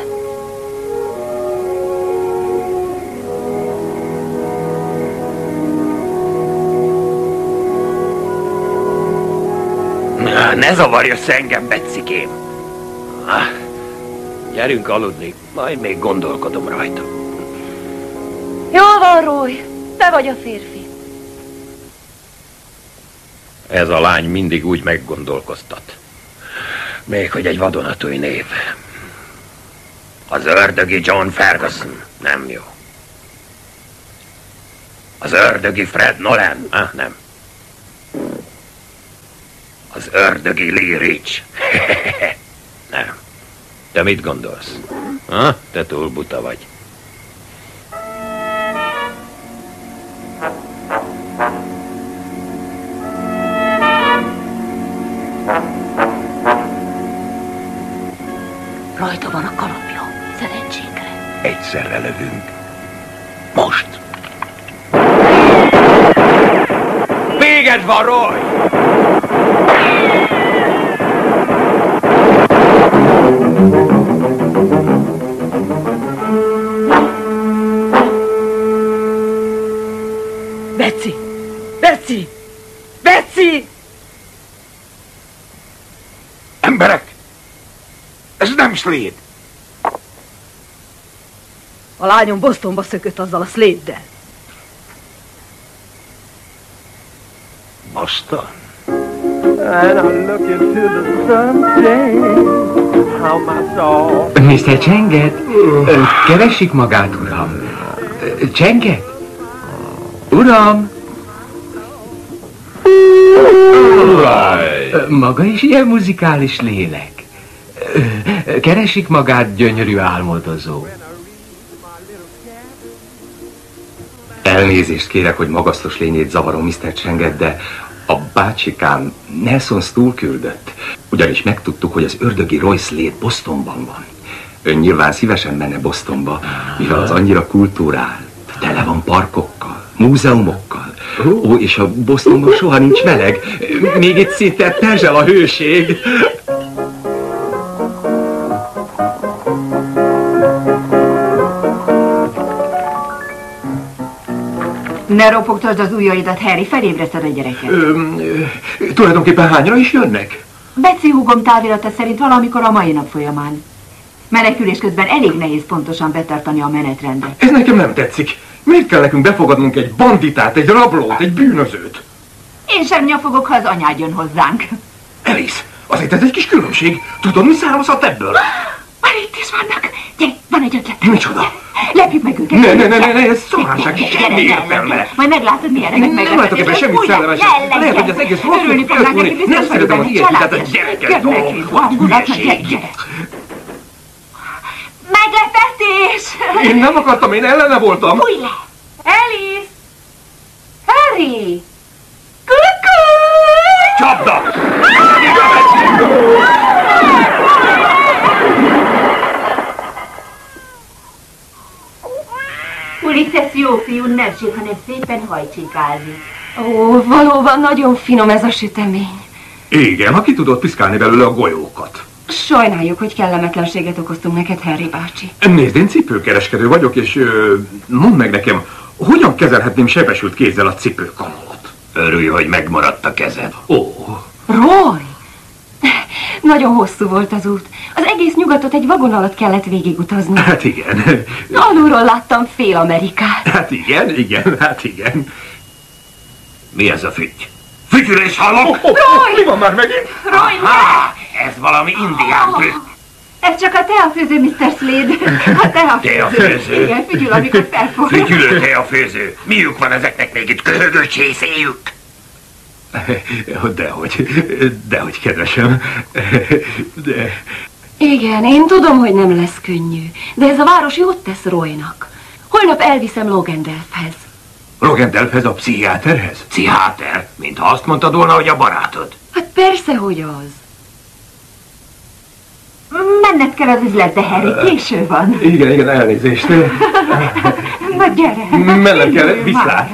Ne zavarjass engem, Betsikém! Gyerünk aludni, majd még gondolkodom rajta. Jól van, Roy. Te vagy a férfi. Ez a lány mindig úgy meggondolkoztat. Még hogy egy vadonatúj név. Az ördögi John Ferguson. Nem jó. Az ördögi Fred Nolan. Nem. Az ördögi Lee Rich. Nem. Te mit gondolsz? Te túl buta vagy. Rajta van a kalapja. Szerencsénkre. Egyszerre lövünk. Most. Véged van, Roy! Betsy! Betsy! Betsy! Emberek! Ez nem Slade! A lányom Bostonba szökött azzal a Slade-del. Boston? And I look into the sunshine, how my soul... Mr. Csenget, keressük magát, uram. Csenget? Uram! Maga is ilyen muzikális lélek. Keresik magát, gyönyörű álmodozó. Elnézést kérek, hogy magasztos lényét zavarom, Mr. Csenget, de a bácsikám Nelson Stool küldött. Ugyanis megtudtuk, hogy az ördögi Roy Slade Bostonban van. Ön nyilván szívesen menne Bostonba, mivel az annyira kultúrál. Tele van parkokkal, múzeumokkal. Ó, és a Bostonban soha nincs meleg. Még itt szinte perzsel a hőség. Ne ropogtasd az ujjaidat, Harry, felébreszted a gyereket. Tulajdonképpen hányra is jönnek? Betsy húgom távirata szerint valamikor a mai nap folyamán. Menekülés közben elég nehéz pontosan betartani a menetrendet. Ez nekem nem tetszik. Miért kell nekünk befogadnunk egy banditát, egy rablót, egy bűnözőt? Én sem nyafogok, ha az anyád jön hozzánk. Alice, azért ez egy kis különbség. Tudod, mi származhat ebből? Már itt is vannak. Gyere, van egy ötlet. Micsoda? Lepjük meg őket. Ne, ez szomárság, semmi értelme. Majd meglátod, milyen remek Nem látok ebben semmit szellemeset. Lehet, hogy az egész rosszul fölszólni. Nem szeretem az ilyesmitet, a gyereket dolgok. Meglepetés! Én nem akartam, én ellene voltam. Fújj le! Alice! Harry! Kuku! Csapda! Ulises jó fiú, nem sír, hanem szépen hajcsikázik. Ó, valóban nagyon finom ez a sütemény. Igen, ha ki tudod piszkálni belőle a golyókat. Sajnáljuk, hogy kellemetlenséget okoztunk neked, Harry bácsi. Nézd, én cipőkereskedő vagyok, és mondd meg nekem, hogyan kezelhetném sebesült kézzel a cipőkanalot? Örülj, hogy megmaradt a kezed. Ó. Roy! Nagyon hosszú volt az út. Az egész nyugatot egy vagon alatt kellett végigutazni. Hát igen. Alulról láttam fél Amerikát. Hát igen. Mi ez a fügy? Fütyülés hallok? Roy! Mi van már megint? Roy, Ez valami indián fügy. Ez csak a teafőző, Mr. Slade. A teafőző. Teafőző? Igen, fügyül, amikor felfog. Fütyülő teafőző. Miük van ezeknek még itt köhögő csészéjük? Dehogy, kedvesem. De... Igen, én tudom, hogy nem lesz könnyű, de ez a város jót tesz Roynak. Holnap elviszem Logandelfhez. Logandelfhez, a pszichiáterhez? Pszichiáter? Mintha azt mondtad volna, hogy a barátod. Hát persze, hogy az. Menned kell az üzletbe, Harry, késő van. Igen, elnézést. Na gyere. Mennem kell, viszlát.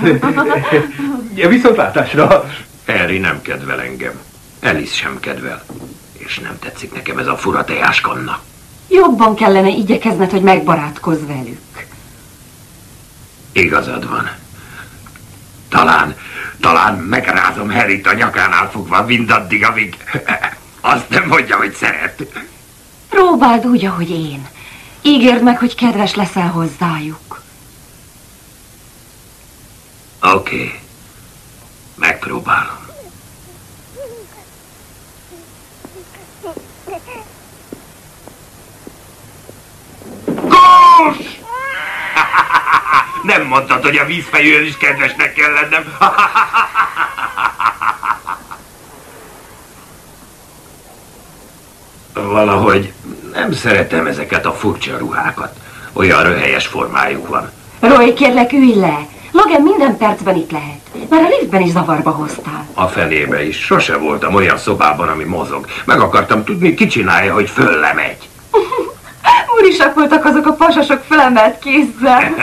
Viszontlátásra. Harry nem kedvel engem. Alice sem kedvel. És nem tetszik nekem ez a fura tejáskanna. Jobban kellene igyekezned, hogy megbarátkozz velük. Igazad van. Talán megrázom Harryt a nyakánál fogva mindaddig, amíg azt nem mondja, hogy szeret. Próbáld úgy, ahogy én. Ígérd meg, hogy kedves leszel hozzájuk. Oké. Megpróbálom. Kós! Nem mondtad, hogy a vízfejűen is kedvesnek kell lennem. Valahogy nem szeretem ezeket a furcsa ruhákat. Olyan röhelyes formájuk van. Roy, kérlek, ülj le. Logan minden percben itt lehet. Már a liftben is zavarba hoztál. A fenébe is. Sose voltam olyan szobában, ami mozog. Meg akartam tudni, ki csinálja, hogy föllemegy. Úrisak voltak azok a pasasok felemelt kézzel.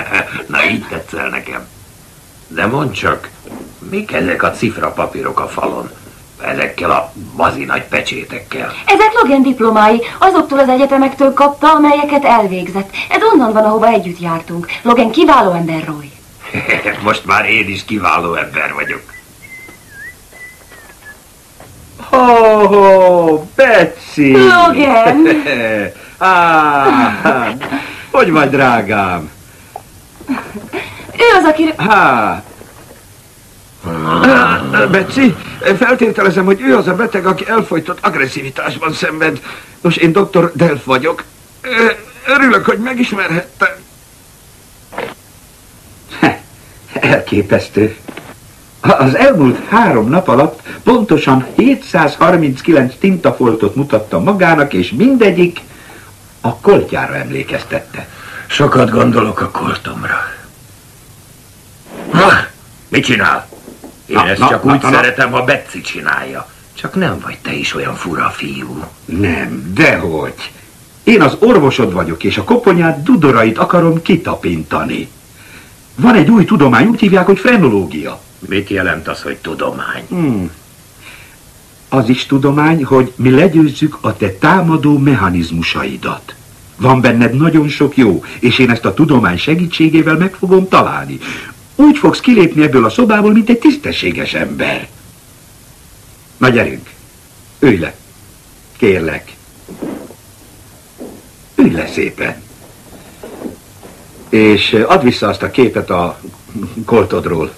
Na, így tetszel nekem. De mondd csak, mik ezek a cifrapapírok a falon? Ezekkel a bazi nagy pecsétekkel. Ezek Logan diplomái, azoktól az egyetemektől kapta, amelyeket elvégzett. Ez onnan van, ahova együtt jártunk. Logan kiváló ember, Roy. Most már én is kiváló ember vagyok. Ho, Betsy! Logan! Hogy vagy, drágám? Ő az, aki... Betsy, feltételezem, hogy ő az a beteg, aki elfojtott agresszivitásban szenved. Nos, én dr. Delf vagyok. Örülök, hogy megismerhettem. Elképesztő. Az elmúlt 3 nap alatt pontosan 739 tintafoltot mutatta magának, és mindegyik a koltjára emlékeztette. Sokat gondolok a koltomra. Mit csinál? Én ezt csak úgy szeretem, ha Betsy csinálja. Csak nem vagy te is olyan fura fiú. Nem, dehogy. Én az orvosod vagyok, és a koponyát dudorait akarom kitapintani. Van egy új tudomány, úgy hívják, hogy frenológia. Mit jelent az, hogy tudomány? Az is tudomány, hogy mi legyőzzük a te támadó mechanizmusaidat. Van benned nagyon sok jó, és én ezt a tudomány segítségével meg fogom találni. Úgy fogsz kilépni ebből a szobából, mint egy tisztességes ember. Na gyerünk, ülj le. Kérlek. Ülj le szépen. És add vissza azt a képet a koltodról.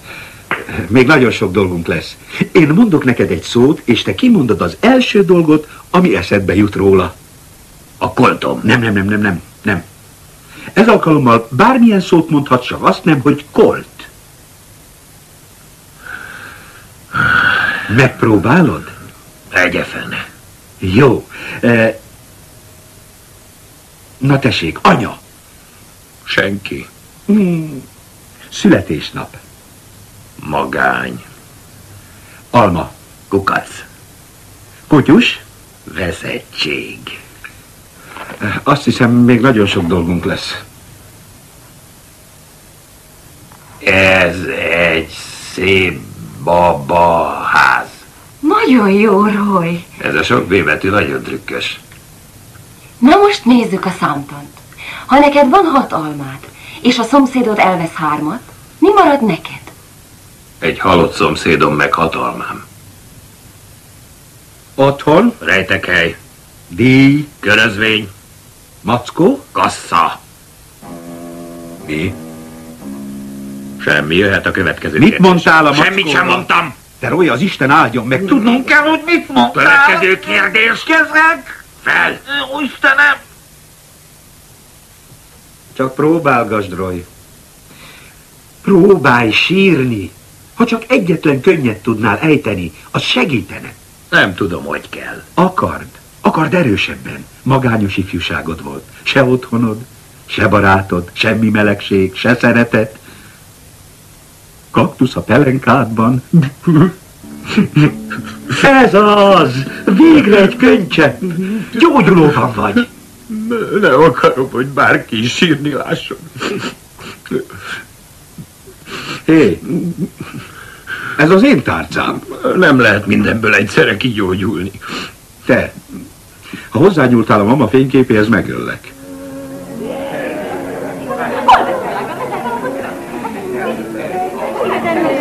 Még nagyon sok dolgunk lesz. Én mondok neked egy szót, és te kimondod az első dolgot, ami eszedbe jut róla. A koltom. Nem. Ez alkalommal bármilyen szót mondhatsz, csak azt nem, hogy kolt. Megpróbálod? Egye fene. Jó. Na tessék, anya. Senki. Születésnap. Magány. Alma. Kukac. Kutyus. Veszettség. Azt hiszem, még nagyon sok dolgunk lesz. Ez egy szép babaház. Nagyon jó, Roy. Ez a sok B betű nagyon trükkös. Na most nézzük a számtant. Ha neked van 6 almád, és a szomszédod elvesz 3-at, mi marad neked? Egy halott szomszédom meg 6 almám. Otthon? Rejtekhely. Díj. Körözvény. Mackó? Kassa. Mi? Semmi, jöhet a következő Mit kérdés. mondtál a mackóra? Semmit sem mondtam. Te Roy, az Isten áldjon meg. Tudnunk kell, hogy mit mondtál. Következő kérdés. Kezdek. Fel. Istenem. Csak próbálgasd, Roy. Próbálj sírni. Ha csak egyetlen könnyet tudnál ejteni, az segítene. Nem tudom, hogy kell. Akard erősebben. Magányos ifjúságod volt. Se otthonod, se barátod, semmi melegség, se szeretet. Kaktusz a pelenkádban. Ez az! Végre egy könycsepp! Gyógyulóban vagy! Nem akarom, hogy bárki is sírni lásson. Hé, ez az én tárcám. Nem lehet mindenből egyszerre kigyógyulni. Te, ha hozzányúltál a mama fényképéhez, megöllek.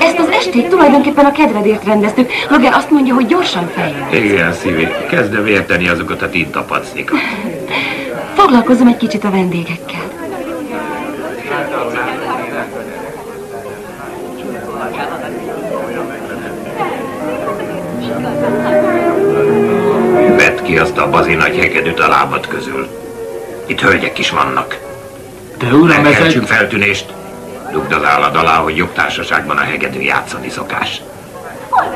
Ezt az estét tulajdonképpen a kedvedért rendeztük. Roger azt mondja, hogy gyorsan feljön. Igen, szívi, kezdem érteni azokat a tintapacnikat. Foglalkozom egy kicsit a vendégekkel. Vedd ki azt a bazi nagy hegedűt a lábad közül. Itt hölgyek is vannak. De uram, ez egy... feltűnést. Dugd az állad alá, hogy jobb társaságban a hegedű játszani szokás.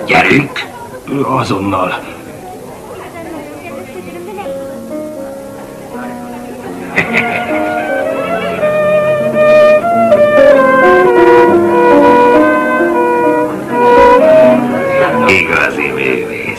Gyerünk! Azonnal. Igazi művész.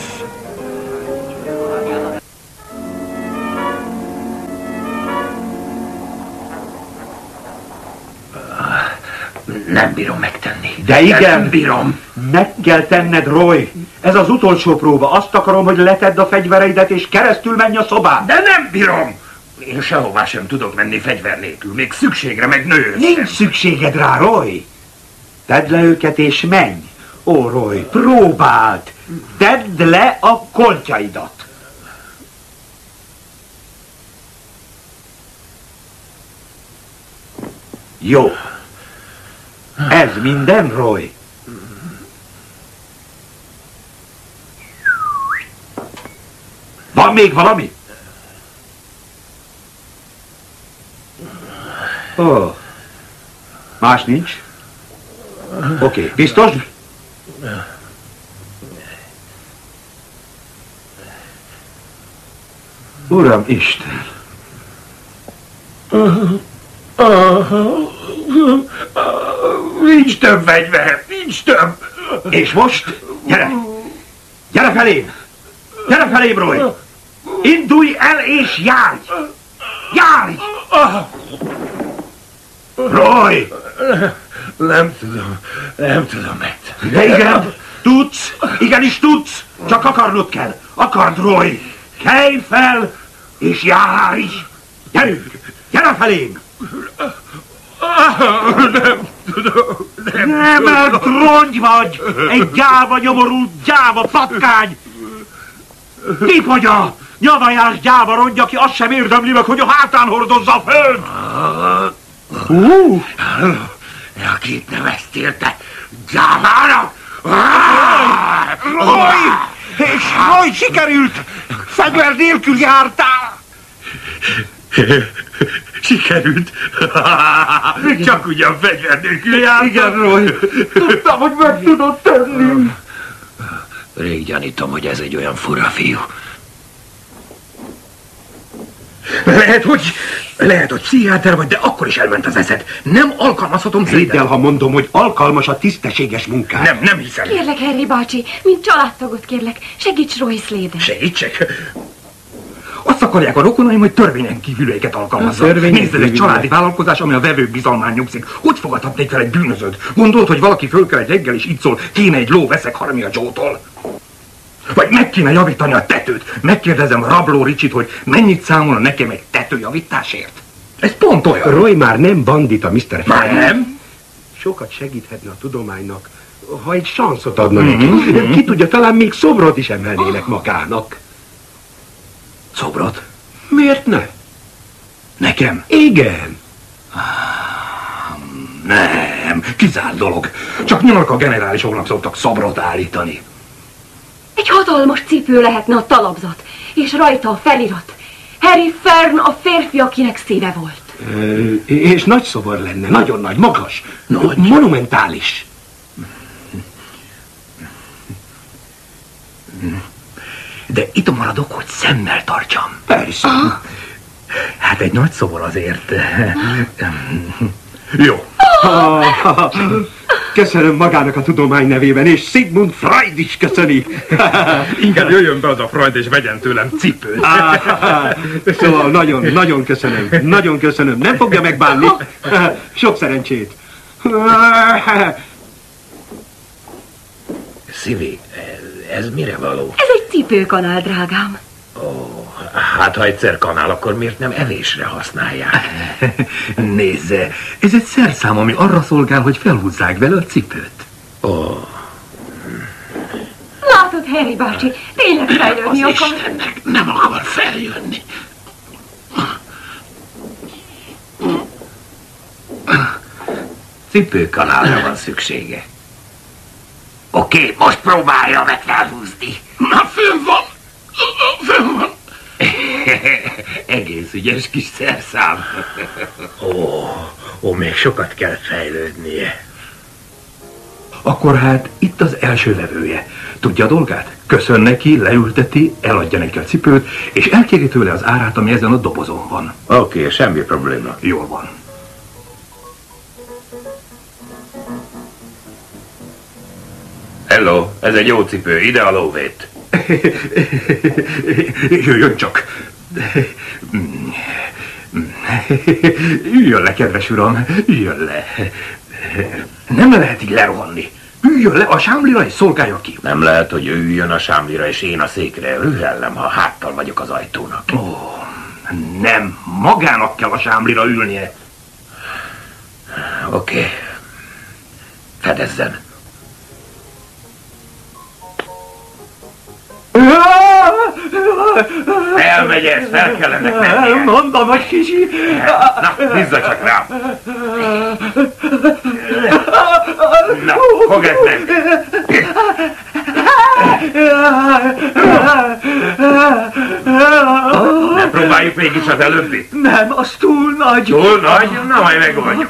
Nem bírom megtenni. De igen, nem bírom. Meg kell tenned, Roy. Ez az utolsó próba. Azt akarom, hogy letedd a fegyvereidet, és keresztül menj a szobán. De nem bírom. Én sehová sem tudok menni fegyver nélkül. Még szükségre meg nő. Nincs szükséged rá, Roy. Tedd le őket, és menj. Ó, Roy, próbáld. Tedd le a koltjaidat. Jó. Ez minden, Roy? Van még valami? Ó. Más nincs? Oké, biztos? Uram Isten! Nincs több fegyver, nincs több. És most? Gyere! Gyere felém! Gyere felém, Roy! Indulj el és járj! Járj! Roy! Nem tudom megtenni. De igen, tudsz, igenis tudsz, csak akarnod kell. Akard, Roy! Kelj fel és járj! Gyerünk! Gyere felém! Nem, mert rongy vagy! Egy gyáva nyomorult, gyáva patkány! Tipogya! Nyavajás gyáva rongy, aki azt sem érdemli meg, hogy a hátán hordozza a föld! Akit neveztél te gyávára? Roy! És Roy, sikerült! Fegyver nélkül jártál! Sikerült. Csak ugyan fegyver nélkül jártam. Igen, Roy. Tudtam, hogy meg tudod tenni. Rég gyanítom, hogy ez egy olyan fura fiú. Lehet, hogy pszichiáter vagy, de akkor is elment az eszed. Nem alkalmazhatom szépen. Hidd el, ha mondom, hogy alkalmas a tisztességes munkát. Nem hiszem. Kérlek, Harry bácsi, mint családtagot kérlek, segíts Roy Slade-en. Segítsek? Azt akarják a rokonaim, hogy törvényen kívülieket alkalmazzak. Nézd, ez egy családi vállalkozás, ami a vevők bizalmán nyugszik. Hogy fogadhatnék fel egy bűnözőt? Gondolod, hogy valaki föl kell egy reggel és így szól, kéne egy ló, veszek Harmia Joe-tól? Vagy meg kéne javítani a tetőt? Megkérdezem Rabló Ricsit, hogy mennyit számol nekem egy tetőjavításért? Ez pont olyan. Roy már nem bandita, Mr. Már nem? Sokat segíthetne a tudománynak, ha egy sanszot adna neki. Ki tudja, talán még szobrot is emelnének magának. Szobrot? Miért ne? Nekem? Igen. Nem, kizárt dolog. Csak Nyarka generálisoknak szoktak szobrot állítani. Egy hatalmas cipő lehetne a talapzat, és rajta a felirat. Harry Fern a férfi, akinek szíve volt. És nagy szobor lenne, nagyon nagy, magas, nagy. Monumentális. De itt maradok, hogy szemmel tartsam. Persze. Hát egy nagy szobor azért. Jó. Köszönöm magának a tudomány nevében, és Sigmund Freud is köszöni. Inkább jöjjön be az a Freud, és vegyen tőlem cipőt. Szóval nagyon köszönöm. Nagyon köszönöm. Nem fogja megbánni. Sok szerencsét. Szívi, ez mire való? Ez egy cipőkanál, drágám. Hát, ha egyszer kanál, akkor miért nem evésre használják? Nézze, ez egy szerszám, ami arra szolgál, hogy felhúzzák vele a cipőt. Látod, Harry bácsi, tényleg fejlődni akar. Istennek nem akar feljönni. Cipőkanálra van szüksége. Oké, most próbálja meg felhúzni. Na, fönn van. Fönn van. Egész ügyes kis szerszám. Még sokat kell fejlődnie. Akkor hát itt az első vevője. Tudja a dolgát? Köszön neki, leülteti, eladja neki a cipőt, és elkéri tőle az árát, ami ezen a dobozon van. Oké, semmi probléma. Jól van. Hello, ez egy jó cipő, ide a lóvét. Jöjjön csak. Üljön le, kedves uram, üljön le. Nem lehet így lerohanni. Üljön le a sámlira és szolgálja ki. Nem lehet, hogy ő üljön a sámlira és én a székre. Rühellem, ha háttal vagyok az ajtónak. Nem, magának kell a sámlira ülnie. Oké. Fedezzen. Elmegy ez, fel kellene mennie. Mondom, hogy kicsi. Na, bízza csak rám. Na, fogedd meg. Ne próbáljuk mégis az előbbi. Nem, az túl nagy. Túl nagy? Na, majd megoldjuk.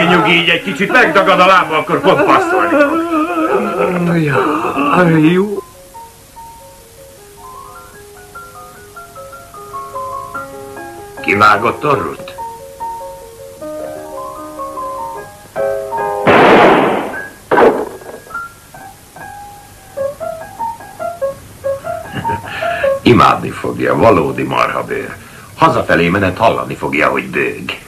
Nyugi, így egy kicsit megdagad a lába, akkor pont passzolni fog. Jó. Kivágott orrut? Imádni fogja, valódi marhabőr. Hazafelé menet hallani fogja, hogy bőg.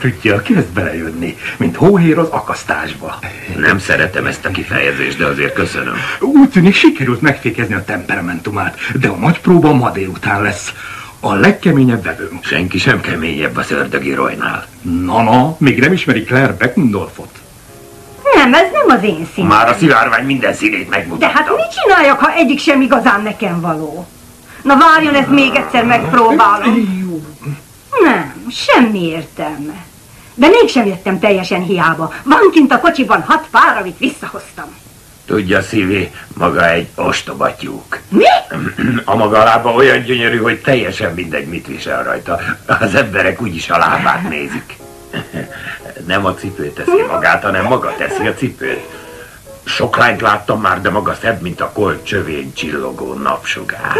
Tudja, kezd belejönni, mint hóhér az akasztásba. Nem szeretem ezt a kifejezést, de azért köszönöm. Úgy tűnik, sikerült megfékezni a temperamentumát, de a nagy próba ma délután lesz. A legkeményebb vevőnk. Senki sem keményebb az ördögi Roynál. Na, még nem ismeri Claire Beckendorfot. Nem, ez nem az én színem. Már a szivárvány minden színét megmutatta. De hát mit csináljak, ha egyik sem igazán nekem való? Na várjon, ezt még egyszer megpróbálom. Nem, semmi értelme. De mégsem jöttem teljesen hiába. Van kint a kocsiban 6 pár, amit visszahoztam. Tudja, Szívi, maga egy ostoba tyúk. Mi? A maga lába olyan gyönyörű, hogy teljesen mindegy, mit visel rajta. Az emberek úgyis a lábát nézik. Nem a cipő teszi magát, hanem maga teszi a cipőt. Sok lányt láttam már, de maga szebb, mint a kolt csövény csillogó napsugár.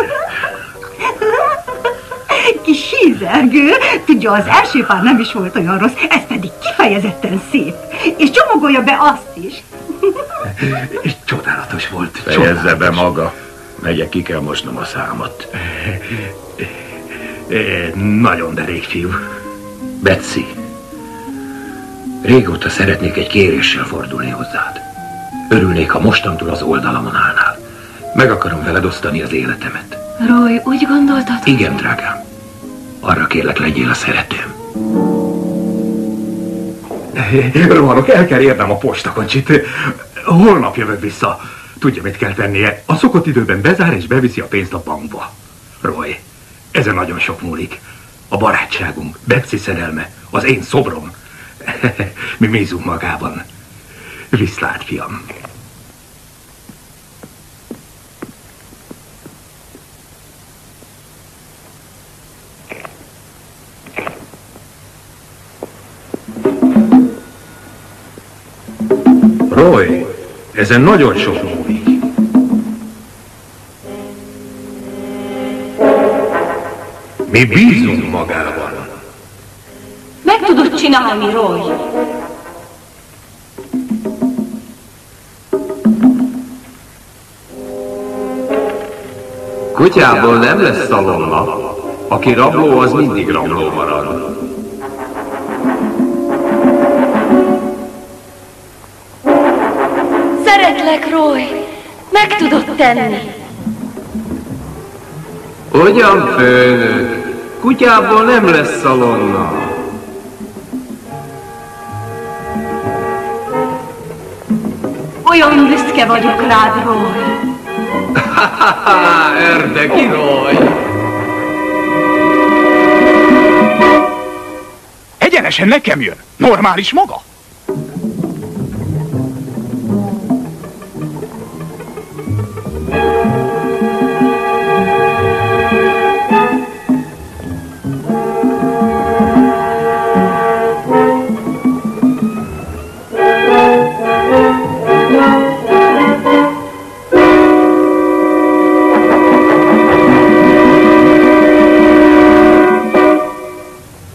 Kis sízelgő, tudja, az első pár nem is volt olyan rossz, ez pedig kifejezetten szép. És csomagolja be azt is. És csodálatos volt. Fejezze be maga. Megyek, ki kell mosnom a számot. Nagyon derék fiú. Betsy, régóta szeretnék egy kéréssel fordulni hozzád. Örülnék, ha mostantól az oldalamon állnál. Meg akarom veled osztani az életemet. Roy, úgy gondoltad? Igen, drágám. Arra kérlek, legyél a szeretőm. Rohanok, el kell érnem a postakoncsit. Holnap jövök vissza. Tudja, mit kell tennie. A szokott időben bezár és beviszi a pénzt a bankba. Roy, ezen nagyon sok múlik. A barátságunk, Betsy szerelme, az én szobrom. Mi bízunk magában. Viszlát, fiam. Roy, ezen nagyon sok múlik. Mi bízunk magában. Meg tudod csinálni, Roy. Kutyából nem lesz szalonna. Aki rabló, az mindig rabló marad. Szeretlek, Roy. Meg tudod tenni. Ugyan, főnök. Kutyából nem lesz szalonna. Olyan büszke vagyok rád, Roy. Ördögi Roy. Egyenesen nekem jön. Normális maga.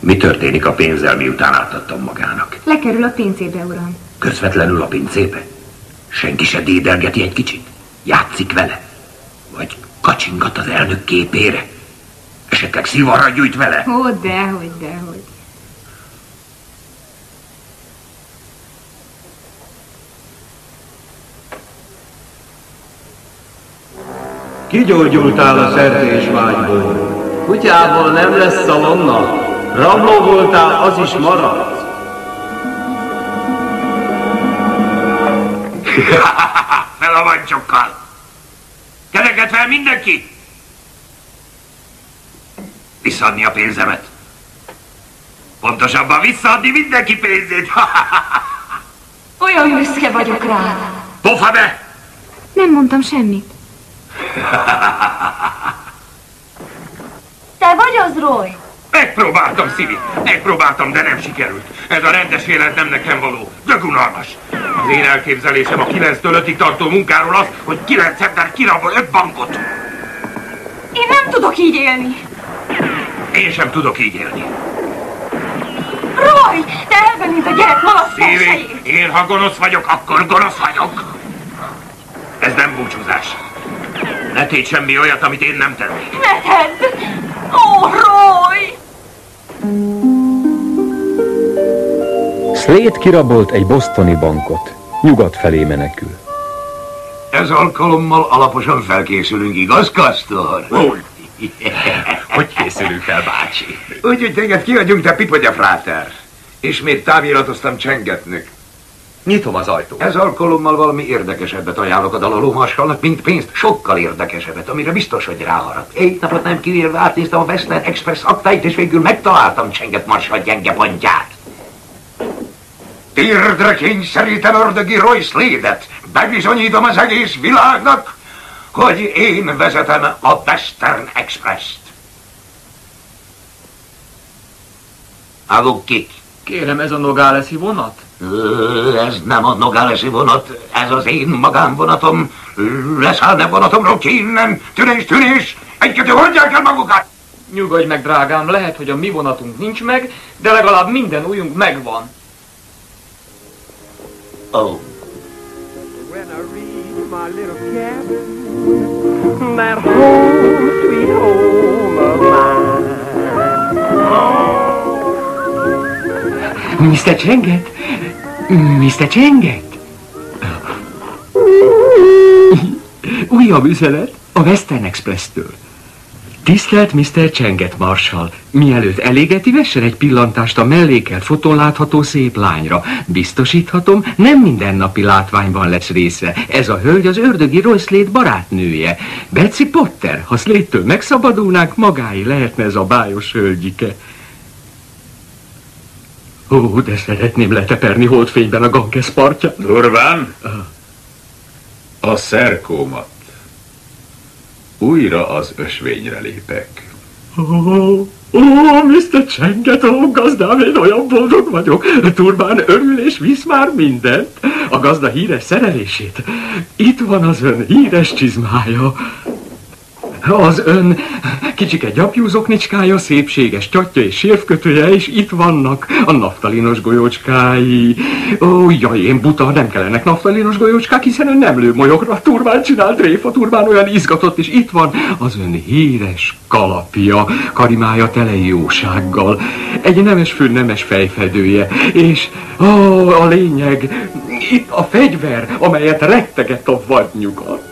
Mi történik a pénzzel, miután átadtam magának? Lekerül a pincébe, uram. Közvetlenül a pincébe? Senki se dédelgeti egy kicsit? Játszik vele? Vagy kacsingat az elnök képére? Esetleg szivarra gyújt vele? Ó, dehogy, dehogy. Kigyógyultál a szerzésvágyból. Kutyából nem lesz szalonna. Rabló voltál, az is marad. Fel a vancsokkal! Kereket fel mindenki! Visszaadni a pénzemet. Pontosabban visszaadni mindenki pénzét. Olyan büszke vagyok rád. Pofa be! Nem mondtam semmit. Te vagy az, Roy? Megpróbáltam, Szili. Megpróbáltam, de nem sikerült. Ez a rendes élet nem nekem való. Dögunalmas. Az én elképzelésem a 9-től 5-ig tartó munkáról az, hogy 9 ember kirabol 5 bankot. Én nem tudok így élni. Én sem tudok így élni. Roy, te elben, mint a gyerek malasz Szívi, én ha gonosz vagyok, akkor gonosz vagyok. Ez nem búcsúzás. Ne tégy semmi olyat, amit én nem tennék. Ne tedd! Ó, Roy! Slade kirabolt egy bostoni bankot. Nyugat felé menekül. Ez alkalommal alaposan felkészülünk, igaz, Kastor? Hogy készülünk fel, bácsi? Úgy, hogy téged kiadjunk, te pipogya fráter. Ismét táviratoztam Csengetnek. Nyitom az ajtót. Ez alkalommal valami érdekesebbet ajánlok a dalalómarsalnak, mint pénzt, sokkal érdekesebbet, amire biztos, hogy ráharap. 1 napot nem kiírva átnéztem a Western Express aktáit, és végül megtaláltam Csenget marsal gyenge pontját. Térdre kényszerítem ördögi Roy Slade-et. Bebizonyítom az egész világnak, hogy én vezetem a Western Express-t. Állunk ki. Kérem, ez a Nogáleszi vonat? Ez nem a Nogáleszi vonat, ez az én magánvonatom. Leszállne vonatomról ki innen. Tűnés, tűnés! Egy-kettő, hordják el magukat! Nyugodj meg, drágám, lehet, hogy a mi vonatunk nincs meg, de legalább minden újunk megvan. Oh. When I reach my little cabin, that home, sweet home of mine. Mr. Csenget? Mr. Csenget? Újabb üzenet a Western Express-től. Tisztelt Mr. Csenget Marshall, mielőtt elégeti, vessen egy pillantást a mellékelt fotón látható szép lányra. Biztosíthatom, nem mindennapi látványban lesz része. Ez a hölgy az ördögi Roy Slade barátnője. Betsy Potter, ha Slade-től megszabadulnánk, magáé lehetne ez a bájos hölgyike. Ó, de szeretném leteperni holdfényben a Ganges partját. Durván? A szerkómat. Újra az ösvényre lépek. Mr. Csenget, gazdám, én olyan boldog vagyok. Turbán örül és visz már mindent. A gazda híres szerelését. Itt van az ön híres csizmája. Az ön kicsike gyapjúzoknicskája, szépséges tyatja és sérvkötője, és itt vannak a naftalinos golyócskái. Ó, jaj, én buta, nem kellenek naftalinos golyócskák, hiszen ön nem lő molyokra, turbán csinál, tréfa turbán olyan izgatott, és itt van az ön híres kalapja, karimája tele jósággal, egy nemes fő nemes fejfedője, és a lényeg, itt a fegyver, amelyet rettegett a vadnyugat.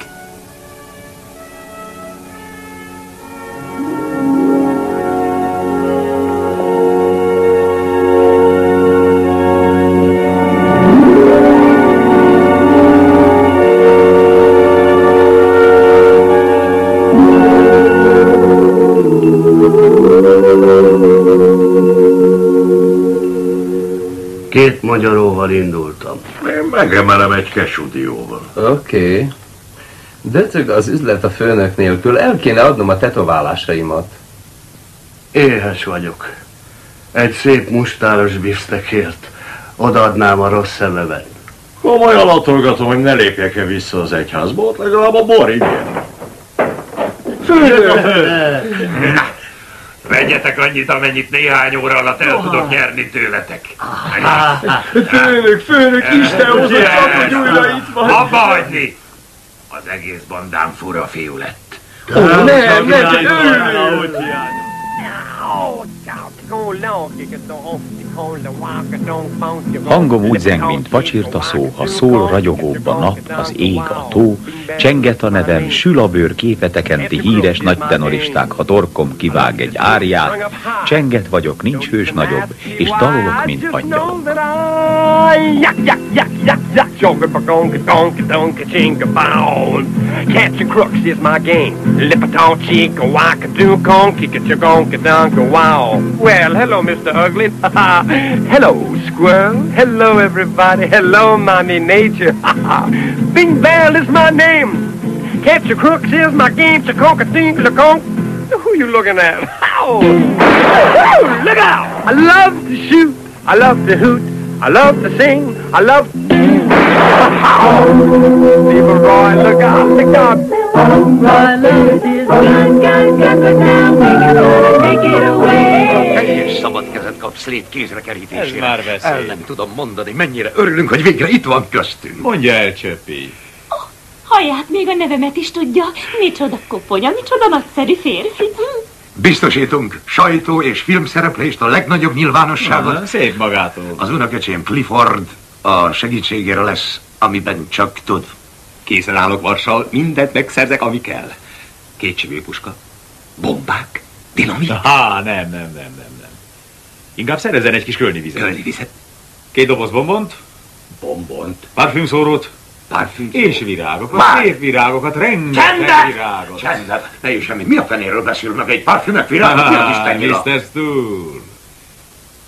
Két magyaróval indultam. Én megemelem egy kesudióval. Oké. Döcög az üzlet a főnök nélkül, el kéne adnom a tetoválásaimat. Éhes vagyok. Egy szép mustáros bifsztekért odaadnám a rossz szememet. Komolyan latolgatom, hogy ne lépjek-e vissza az egyházba, ott legalább a borig ér. Vegyetek annyit, amennyit néhány óra alatt el tudok nyerni tőletek. Főnök, Isten hozott, hogy újra itt van. Abba hagyni! Az egész bandám fura fiú lett. Nem, Hangom úgy zeng, mint pacsirta szó, ha szól ragyogóbb a nap, az ég, a tó, csenget a nevem, sül a bőr képetekenti híres nagy tenoristák, ha torkom kivág egy áriát, csenget vagyok, nincs hős nagyobb, és dalolok, mint angyalok. Catching crooks is my game. Lip-a-tong, cheek-a-wack-a-doo-kong, kick-a-chong-ka-dunk-a-wow. Well, hello, Mr. Ugly. Hello, Squirrel. Hello, everybody. Hello, Mommy Nature. Bing Bell is my name. Catch a crooks is my game. Cha-conk-a-dink-a-conk. Who you looking at? Oh, look out! I love to shoot. I love to hoot. I love to sing. I love to... People Roy, look out, look out. Teljes szabad kezet kapsz Slade kézre kerítésére. Ez már veszély. El nem tudom mondani, mennyire örülünk, hogy végre itt van köztünk. Mondja el, Csöppi. Hallják, még a nevemet is tudja. Micsoda koponya, micsoda nagyszerű férfi. Biztosítunk sajtó és filmszereplést, a legnagyobb nyilvánosságot. Szép magától. Az unoköcsém Clifford a segítségére lesz, amiben csak tud. Készen állok, Varsal, mindent megszerzek, ami kell. Kétcsövőpuska, bombák, dinamit. Nem. Inkább szerezzen egy kis kölnivizet. Kölnivizet? 2 doboz bombont. Bombont. Parfümszórót. Parfüm. És virágokat, szép virágokat, rengeteg virágot. Csendet! Ne jöjj semmi, mi a fenéről beszél meg egy parfümök virágot? Mi a kis tenyila? Mr. Stool,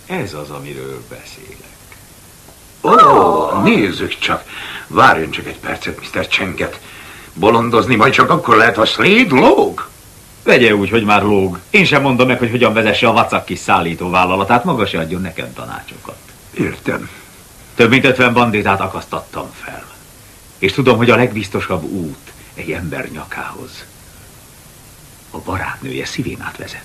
ez az, amiről beszélek. Ó, nézzük csak. Várjon csak egy percet, Mr. Csenget. Bolondozni majd csak akkor lehet, ha Slade lóg. Vegye úgy, hogy már lóg. Én sem mondom meg, hogy hogyan vezesse a vacak kis szállítóvállalatát, maga se adjon nekem tanácsokat. Értem. Több mint 50 banditát akasztattam fel. És tudom, hogy a legbiztosabb út egy ember nyakához a barátnője szívén átvezet.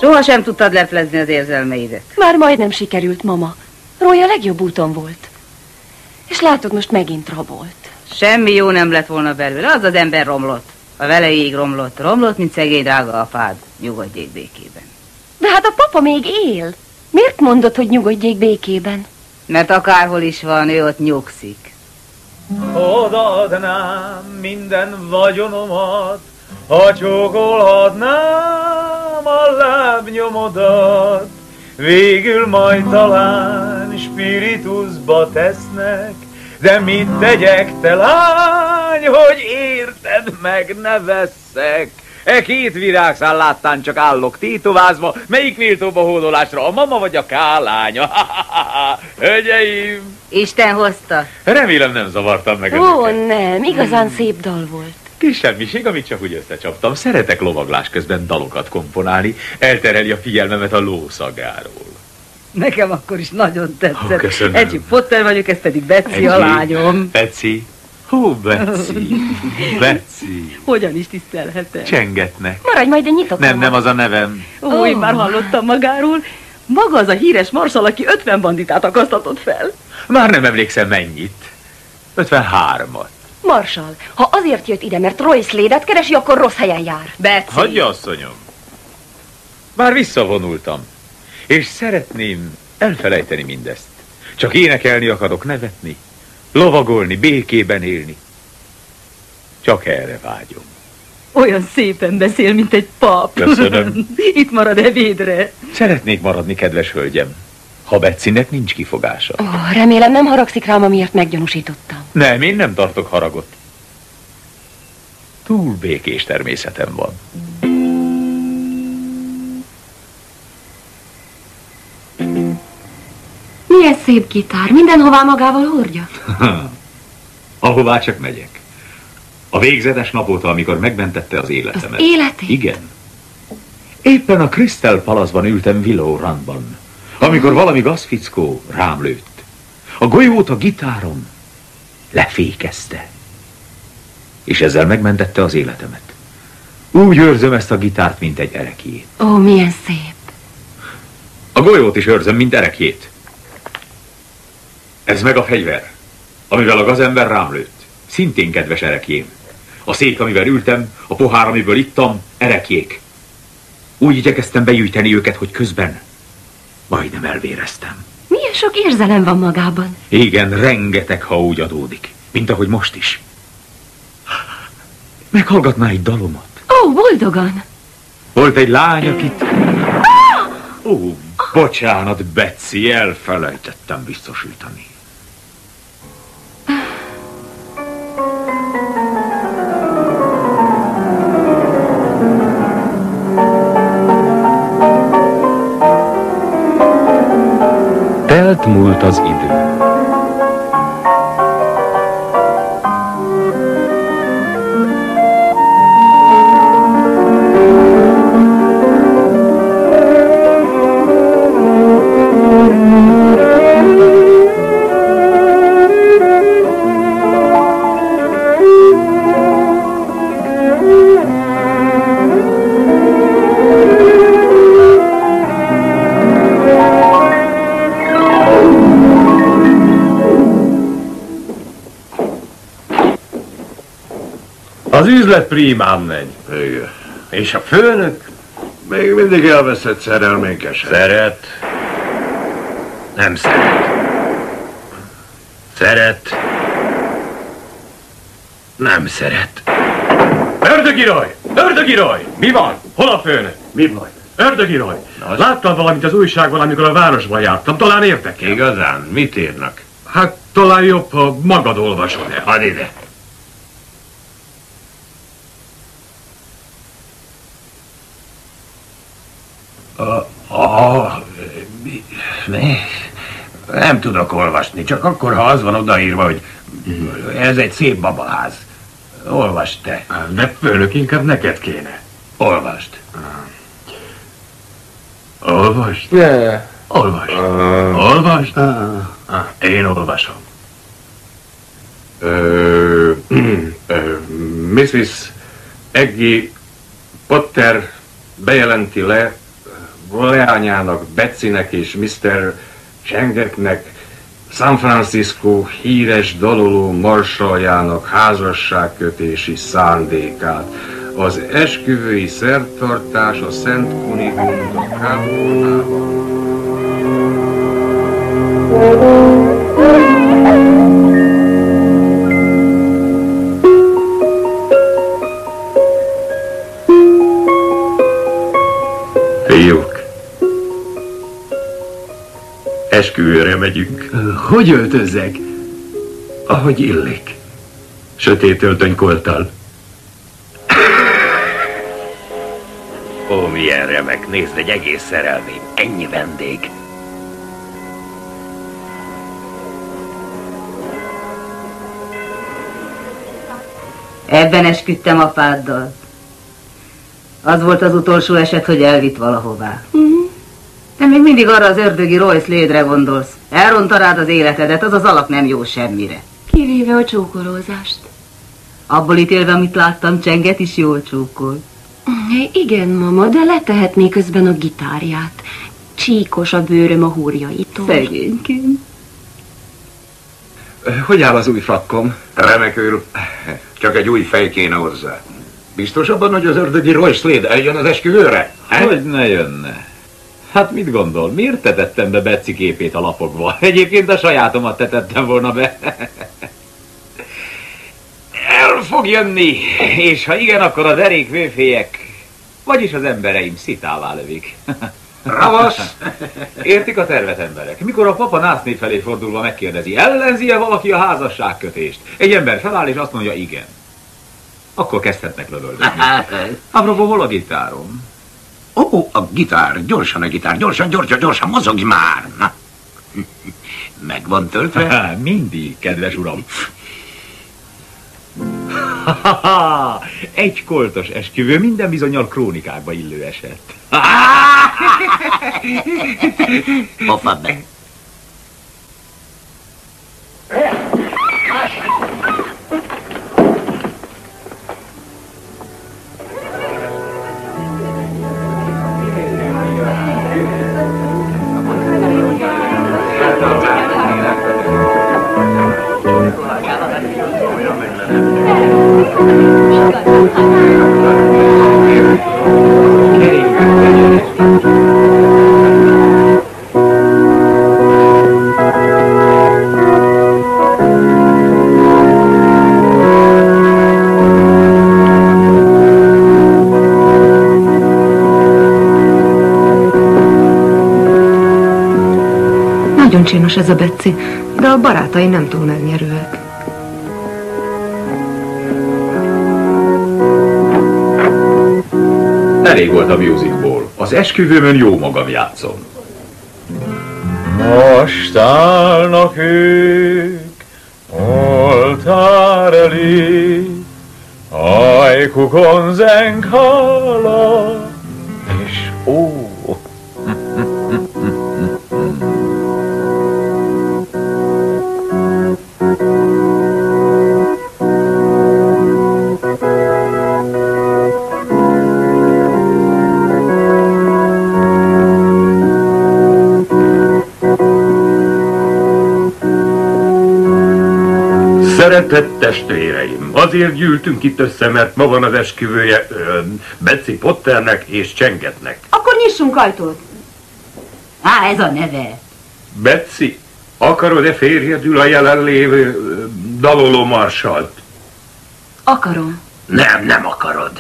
Soha sem tudtad leplezni az érzelmeidet. Már majdnem sikerült, mama. Roy a legjobb úton volt. És látod, most megint rabolt. Semmi jó nem lett volna belőle, az az ember romlott. A veleig romlott, mint szegény drága apád. Nyugodjék békében. De hát a papa még él. Miért mondod, hogy nyugodjék békében? Mert akárhol is van, ő ott nyugszik. Odaadnám minden vagyonomat, ha csókolhatnám a lábnyomodat. Végül majd talán spiritusba tesznek, de mit tegyek, te lány, hogy érted meg ne vesszek? E 2 virágszál láttán csak állok tétovázva, melyik méltóbb a hódolásra, a mama vagy a kálánya? Hölgyeim! Isten hozta. Remélem nem zavartam meg Ó, nem, igazán szép dal volt. Kis semmiség, amit csak úgy összecsaptam. Szeretek lovaglás közben dalokat komponálni, eltereli a figyelmemet a lószagáról. Nekem akkor is nagyon tetszett. Köszönöm. Edgy Potter vagyok, ez pedig Betsy a lányom. Betsy? Hú, Betsy. Betsy. Hogyan is tisztelhetem? Csengetnek. Maradj majd, de nyitok. Nem az a nevem. Ó, én már hallottam magáról. Maga az a híres marsal, aki 50 banditát akasztatott fel. Már nem emlékszem mennyit. 53-at. Marshall, ha azért jött ide, mert Roy Slade-et keresi, akkor rossz helyen jár. Betsy. Hagyja, asszonyom. Már visszavonultam. És szeretném elfelejteni mindezt. Csak énekelni akarok, nevetni. Lovagolni, békében élni. Csak erre vágyom. Olyan szépen beszél, mint egy pap. Köszönöm. Itt marad ebédre. Szeretnék maradni, kedves hölgyem. Ha Betsynek nincs kifogása. Remélem nem haragszik rám, amiért meggyanúsítottam. Nem, én nem tartok haragot. Túl békés természetem van. Milyen szép gitár, mindenhová magával hordja. Ahová csak megyek. A végzetes nap óta, amikor megmentette az életemet. Az életét? Igen. Éppen a Crystal Palace-ban ültem Willow Run-ban, amikor valami gazfickó rám lőtt. A golyót a gitárom lefékezte. És ezzel megmentette az életemet. Úgy őrzöm ezt a gitárt, mint egy erekjét. Ó, milyen szép. A golyót is őrzöm, mint erekjét. Ez meg a fegyver, amivel a gazember rám lőtt. Szintén kedves erekjém. A szék, amivel ültem, a pohár, amiből ittam, erekjék. Úgy igyekeztem begyűjteni őket, hogy közben majdnem elvéreztem. Milyen sok érzelem van magában. Igen, rengeteg, ha úgy adódik. Mint ahogy most is. Meghallgatná egy dalomat? Ó, boldogan. Volt egy lány, akit... Ó, bocsánat, Betsy, elfelejtettem biztosítani. Telt múlt az idő. Az üzlet prímán megy. Igen. És a főnök? Még mindig elveszett szerelménkesen. Szeret. Nem szeret. Szeret. Nem szeret. Ördögi Roy! Ördögi Roy! Mi van? Hol a főnök? Mi baj? Ördögi Roy! Láttam valamit az újságban, amikor a városban jártam. Talán érdekel. Igazán? Mit írnak? Hát talán jobb, ha magad olvasod el. Hadd ide. Nem tudok olvasni, csak akkor, ha az van odaírva, hogy ez egy szép babaház. Olvasd te. De főnök, inkább neked kéne. Olvasd. Olvasd? Olvasd. Olvasd? Én olvasom. Mrs. Eggy Potter bejelenti leányának, Betsynek és Mr. Chengeknek San Francisco híres daloló marsaljának házasságkötési szándékát. Az esküvői szertartás a Szent Kunigunda kápolnában. Fiúk, esküvőre megyünk. Hogy öltözzek? Ahogy illik. Sötét öltönykolttal. Ó, milyen remek, nézd, egy egész szerelmém, ennyi vendég. Ebben esküdtem apáddal. Az volt az utolsó eset, hogy elvitt valahová. De Még mindig arra az ördögi Roy Slade-re gondolsz. Elrontanád az életedet, az az alak nem jó semmire. Kivéve a csókolózást. Abból ítélve, amit láttam, Csenget is jól csókol. Igen, mama, de letehetné közben a gitárját. Csíkos a bőröm a húrjaitól. Szegényként. Hogy áll az új frakkom? Remekül. Csak egy új fej kéne hozzá. Biztos abban, hogy az ördögi Roy Slade eljön az esküvőre? Hogy ne jönne? Hát mit gondol, miért tetettem be Betsy képét a lapokba? Egyébként a sajátomat tetettem volna be. El fog jönni, és ha igen, akkor a derék vőfélyek, vagyis az embereim szitává lövik. Ravasz! Értik a tervet, emberek? Mikor a papa nászné felé fordulva megkérdezi, ellenzi-e valaki a házasságkötést? Egy ember feláll és azt mondja, igen. Akkor kezdhetnek lövöldözni. Apropó, hol a gitárom? Ó, a gitár, gyorsan a gitár, gyorsan, mozogj már! Na. Meg van töltve? Mindig, kedves uram. Egy koltos esküvő minden bizonnyal krónikákba illő eset. Pofad be! Nagyon csinos ez a Betsy, de a barátai nem túl megnyerőek. Elég volt a musicból. Az esküvőmön jó magam játszom. Most állnak ők oltár elé, ajkukon zeng hallat, és ó. Szeretett testvéreim, azért gyűltünk itt össze, mert ma van az esküvője Betsy Potternek és Csengetnek. Akkor nyissunk ajtót. Ez a neve. Betsy, akarod-e férjedül a jelenlévő daloló marsalt? Akarom. Nem akarod.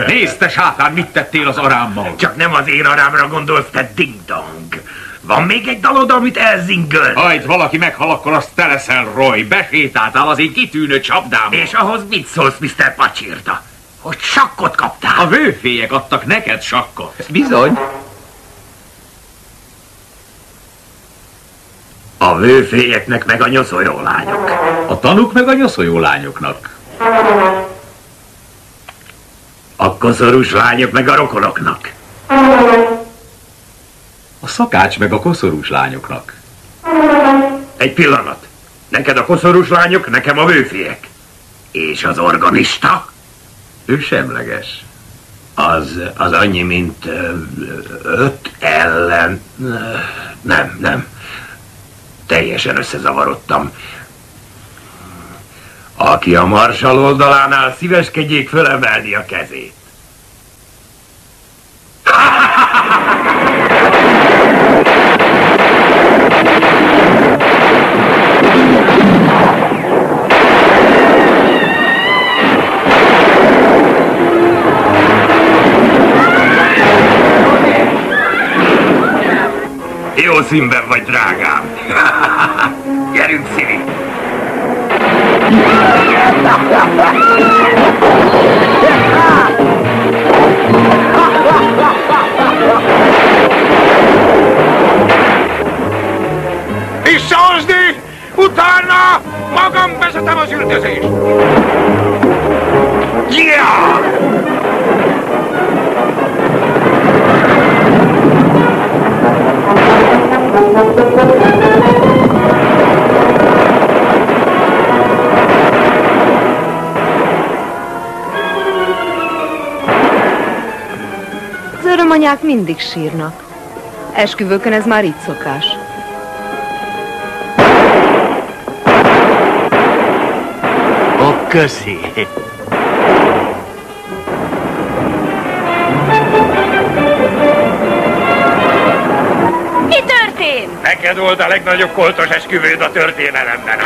Nézd, te sátán, mit tettél az arámmal? Csak nem az én arámra gondolsz, te ding-dong. Van még egy dalod, amit elzingöl? Hajt, valaki meghal, akkor azt te leszel, Roy. Besétáltál az én kitűnő csapdámba. És ahhoz mit szólsz, Mr. Pacsirta? Hogy sakkot kaptál? A vőfélyek adtak neked sakkot. Bizony. A vőfélyeknek meg a nyoszoló lányok. A tanúk meg a nyoszoló lányoknak. A koszorús lányok meg a rokonoknak. A szakács meg a koszorús lányoknak. Egy pillanat. Neked a koszorús lányok, nekem a vőfélyek. És az organista? Ő semleges. Az annyi, mint 5 ellen... Nem. Teljesen összezavarodtam. Aki a marsal oldalánál, szíveskedjék fölemelni a kezét. Jó színben vagy, drágám. Gyerünk, Szili. Visszahozd! Utána magam vezetem az üldözést! Yeah! anyák mindig sírnak. Esküvőkön ez már így szokás. Ó, köszi. Mi történt? Neked volt a legnagyobb koltos esküvőd a történelemben.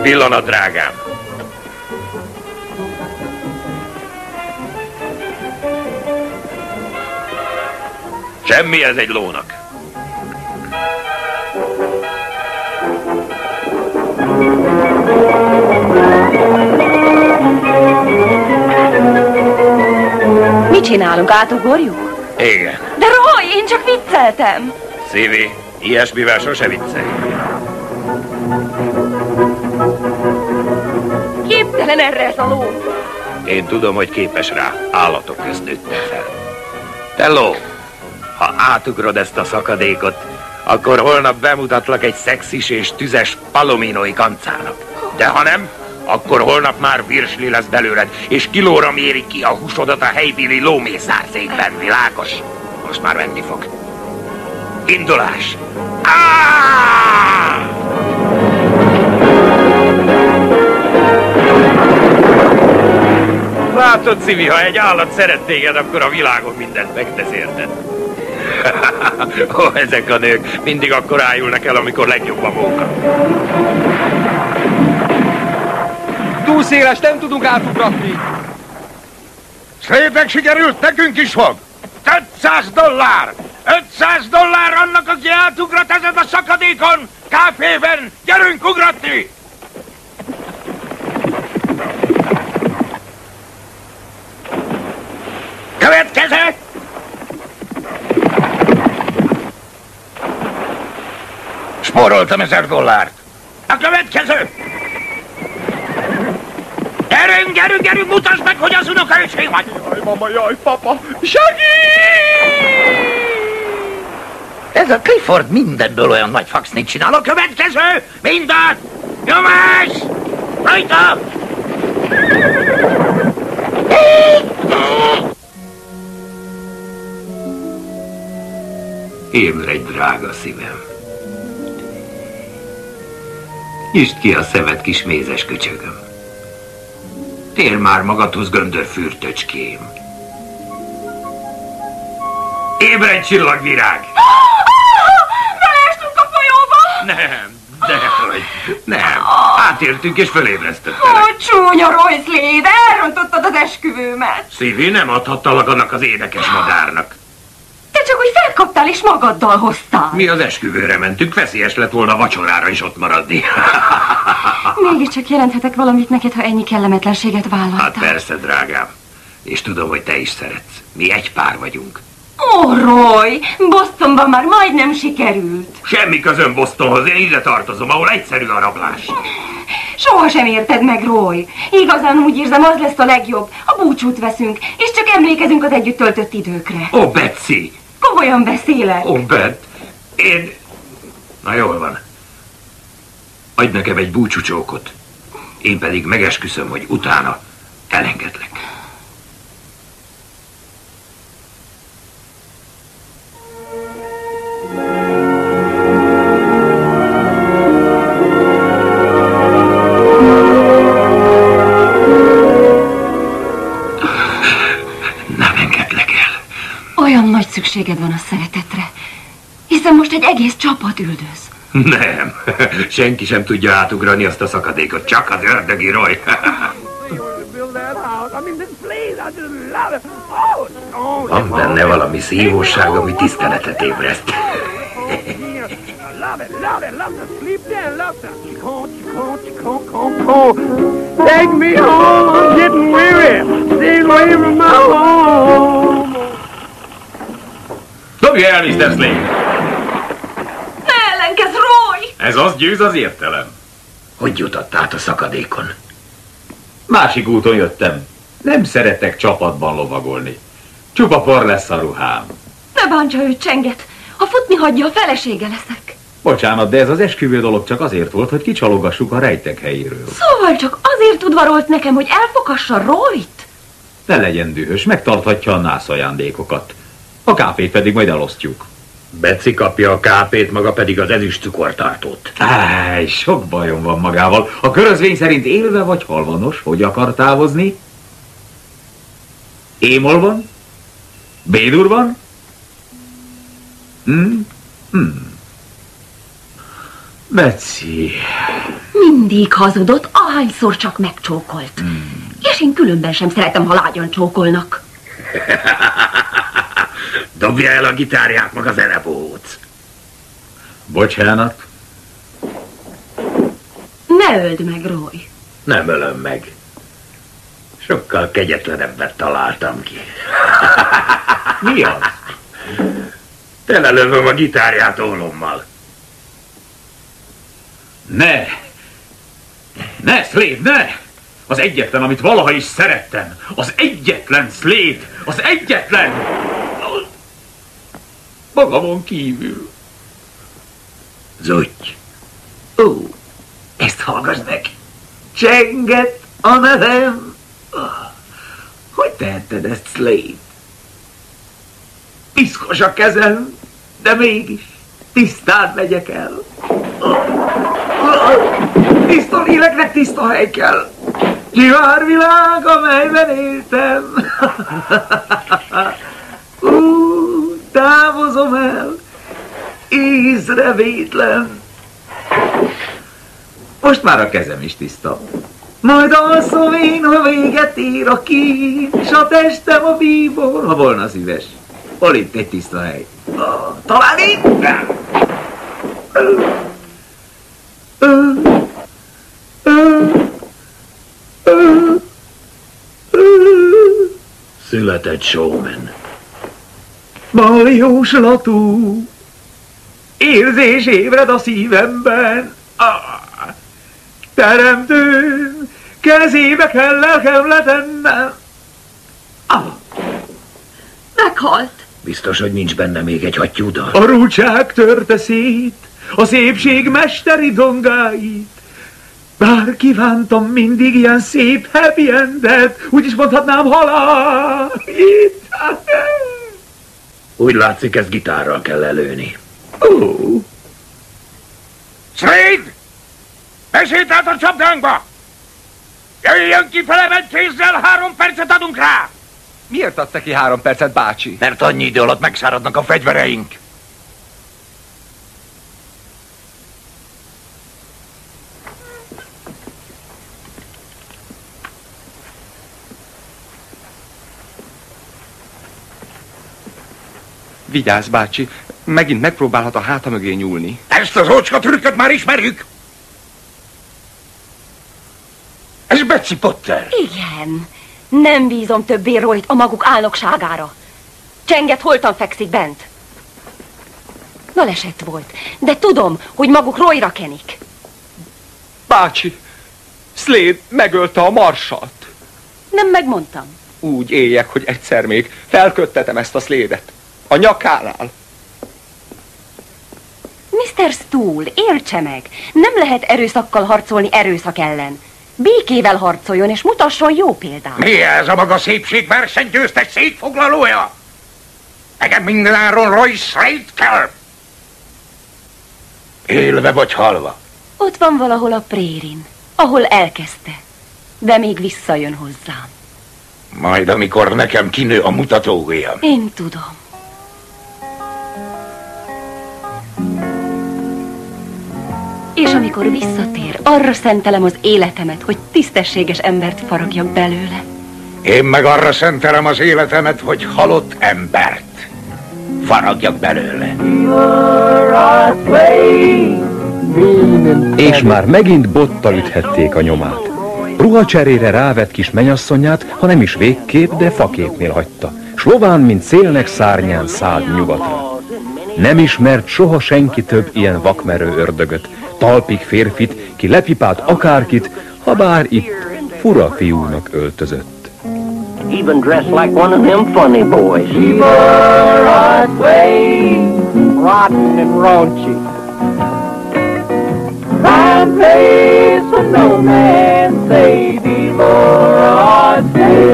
Pillanat, drágám! Semmi ez egy lónak. Mit csinálunk? Átugorjuk? Igen. De Roy, én csak vicceltem. Szívi, ilyesmivel sose viccelj. Képtelen erre ez a ló. Én tudom, hogy képes rá. Állatok közt nőttem fel. Te ló, ha átugrod ezt a szakadékot, akkor holnap bemutatlak egy szexis és tüzes palominói kancának. De ha nem, akkor holnap már virsli lesz belőled, és kilóra mérik ki a húsodat a helybéli lómészárszékben, világos? Most már menni fog. Indulás! Látod, Szívi, ha egy állat szeret téged, akkor a világon mindent megtesz érted. Ó, ezek a nők mindig akkor ájulnak el, amikor legjobb a móka. Túl széles, nem tudunk átugratni. Szépnek sikerült, nekünk is fog. $500! $500 annak, aki átugrat ezen a szakadékon! Káfében! Gyerünk ugratni! Következő! Spóroltam $1000. A következő! Gyerünk, mutasd meg, hogy az unokaöcsém vagy! Jaj, mama, jaj, papa, segíts! Ez a Clifford mindenből olyan nagy faxnit csinál. A következő! Mindent! Nyomás! Rajta! Ébredj, drága szívem. Nyisd ki a szemed, kis mézes köcsögöm. Tér már magadhoz, göndörfürtöcském. Ébredj, csillagvirág! Beleestünk a folyóba! Nem. Átértünk és fölébresztettelek. Ó, csúnya Roy Slade, elrontottad az esküvőmet. Szívi, nem adhattalak annak az énekes madárnak. Te csak úgy felkaptál és magaddal hoztál. Mi az esküvőre mentünk, veszélyes lett volna vacsorára is ott maradni. Mégiscsak jelenthetek valamit neked, ha ennyi kellemetlenséget vállaltál. Hát persze, drágám. És tudom, hogy te is szeretsz. Mi egy pár vagyunk. Ó, Roy, Bostonban már majdnem sikerült. Semmi közöm Bostonhoz, én ide tartozom, ahol egyszerű a rablás. Soha sem érted meg, Roy. Igazán úgy érzem, az lesz a legjobb. A búcsút veszünk, és csak emlékezünk az együtt töltött időkre. Ó, Betsy! Komolyan beszélek. Ó, Bet, én... Na jól van. Adj nekem egy búcsúcsókot. Én pedig megesküszöm, hogy utána elengedlek. Olyan nagy szükséged van a szeretetre, hiszen most egy egész csapat üldöz. Nem, senki sem tudja átugrani azt a szakadékot, csak az ördögi Roy. Van benne valami szívóság, ami tiszteletet ébreszt. Take me home, I'm getting weary. Stay away from my home. Dobja el, Mr. Slade! Ne ellenkezz, Roy! Ez az győz az értelem. Hogy jutott át a szakadékon? Másik úton jöttem. Nem szeretek csapatban lovagolni. Csupa por lesz a ruhám. Ne bántsa őt, Csenget! Ha futni hagyja, a felesége leszek. Bocsánat, de ez az esküvő dolog csak azért volt, hogy kicsalogassuk a rejtek helyéről. Szóval csak azért udvarolt nekem, hogy elfogassa Royt? Ne legyen dühös, megtarthatja a nász ajándékokat. A kápét pedig majd elosztjuk. Beci kapja a kápét, maga pedig az ezüst cukortartót. Áj, sok bajom van magával. A körözvény szerint élve vagy halvanos, hogy akar távozni? Émol van? Bédur van? Beci... Mindig hazudott, ahányszor csak megcsókolt. És én különben sem szeretem, ha lágyan csókolnak. Dobja el a gitárját, maga zenebóc. Bocsánat. Ne öld meg, Roy. Nem ölöm meg. Sokkal kegyetlenebbet találtam ki. Mi az? Telelövöm a gitárját ólommal. Ne! Ne, Slade, ne! Az egyetlen, amit valaha is szerettem. Az egyetlen, Slade! Az egyetlen! Magamon kívül. Zutty. Ezt hallgass meg. Csenget a nevem. Hogy tehetted ezt, Slade? Piszkos a kezem, de mégis tisztán megyek el. Tiszta léleknek tiszta hely kell. Zsivár világ, amelyben éltem. Távozom el, észrevétlen. Most már a kezem is tiszta. Majd alszom én, ha véget ér a kín, s a testem a bíbor. Ha volna szíves. Hol itt egy tiszta hely? Talán itt? Született showman. Bal jóslatú érzés ébred a szívemben. Teremtőm, kezébe kell lelkem letennem. Meghalt. Biztos, hogy nincs benne még egy hattyúdal? A rúcsák törte szét a szépség mesteri dongáit. Bár kívántam mindig ilyen szép happy endet, úgyis mondhatnám halál. Úgy látszik, ezt gitárral kell előni. Slade! Besétált a csapdánkba! Jöjjön kifele mentészel, 3 percet adunk rá! Miért adta ki 3 percet, bácsi? Mert annyi idő alatt megszáradnak a fegyvereink. Vigyázz, bácsi, megint megpróbálhat a háta mögé nyúlni. Ezt az ócska trükköt már ismerjük! Ez Betsy Potter. Igen. Nem bízom többé Royt a maguk álnokságára. Csenget holtan fekszik bent. Baleset volt, de tudom, hogy maguk Royra kenik. Bácsi, Slade megölte a marsalt. Nem megmondtam. Úgy éljek, hogy egyszer még felköttetem ezt a Slade-et. A nyakánál. Mr. Stool, értse meg, nem lehet erőszakkal harcolni erőszak ellen. Békével harcoljon és mutasson jó példát. Mi ez a maga szépségverseny győztes szétfoglalója? Nekem mindenáron Roy Slade kell. Élve vagy halva? Ott van valahol a prérin, ahol elkezdte, de még visszajön hozzám. Majd amikor nekem kinő a mutatóujjam. Én tudom. És amikor visszatér, arra szentelem az életemet, hogy tisztességes embert faragjak belőle. Én meg arra szentelem az életemet, hogy halott embert faragjak belőle. És már megint bottal üthették a nyomát. Ruhacserére rávett kis menyasszonyát, ha nem is végképp, de faképnél hagyta. Slován, mint szélnek szárnyán szállt nyugatra. Nem ismert soha senki több ilyen vakmerő ördögöt, talpig férfit, ki lepipált akárkit, ha bár itt fura fiúnak öltözött. Even dressed like one of them funny boys. Rotten and raunchy. Fine place for no man, say Divorce.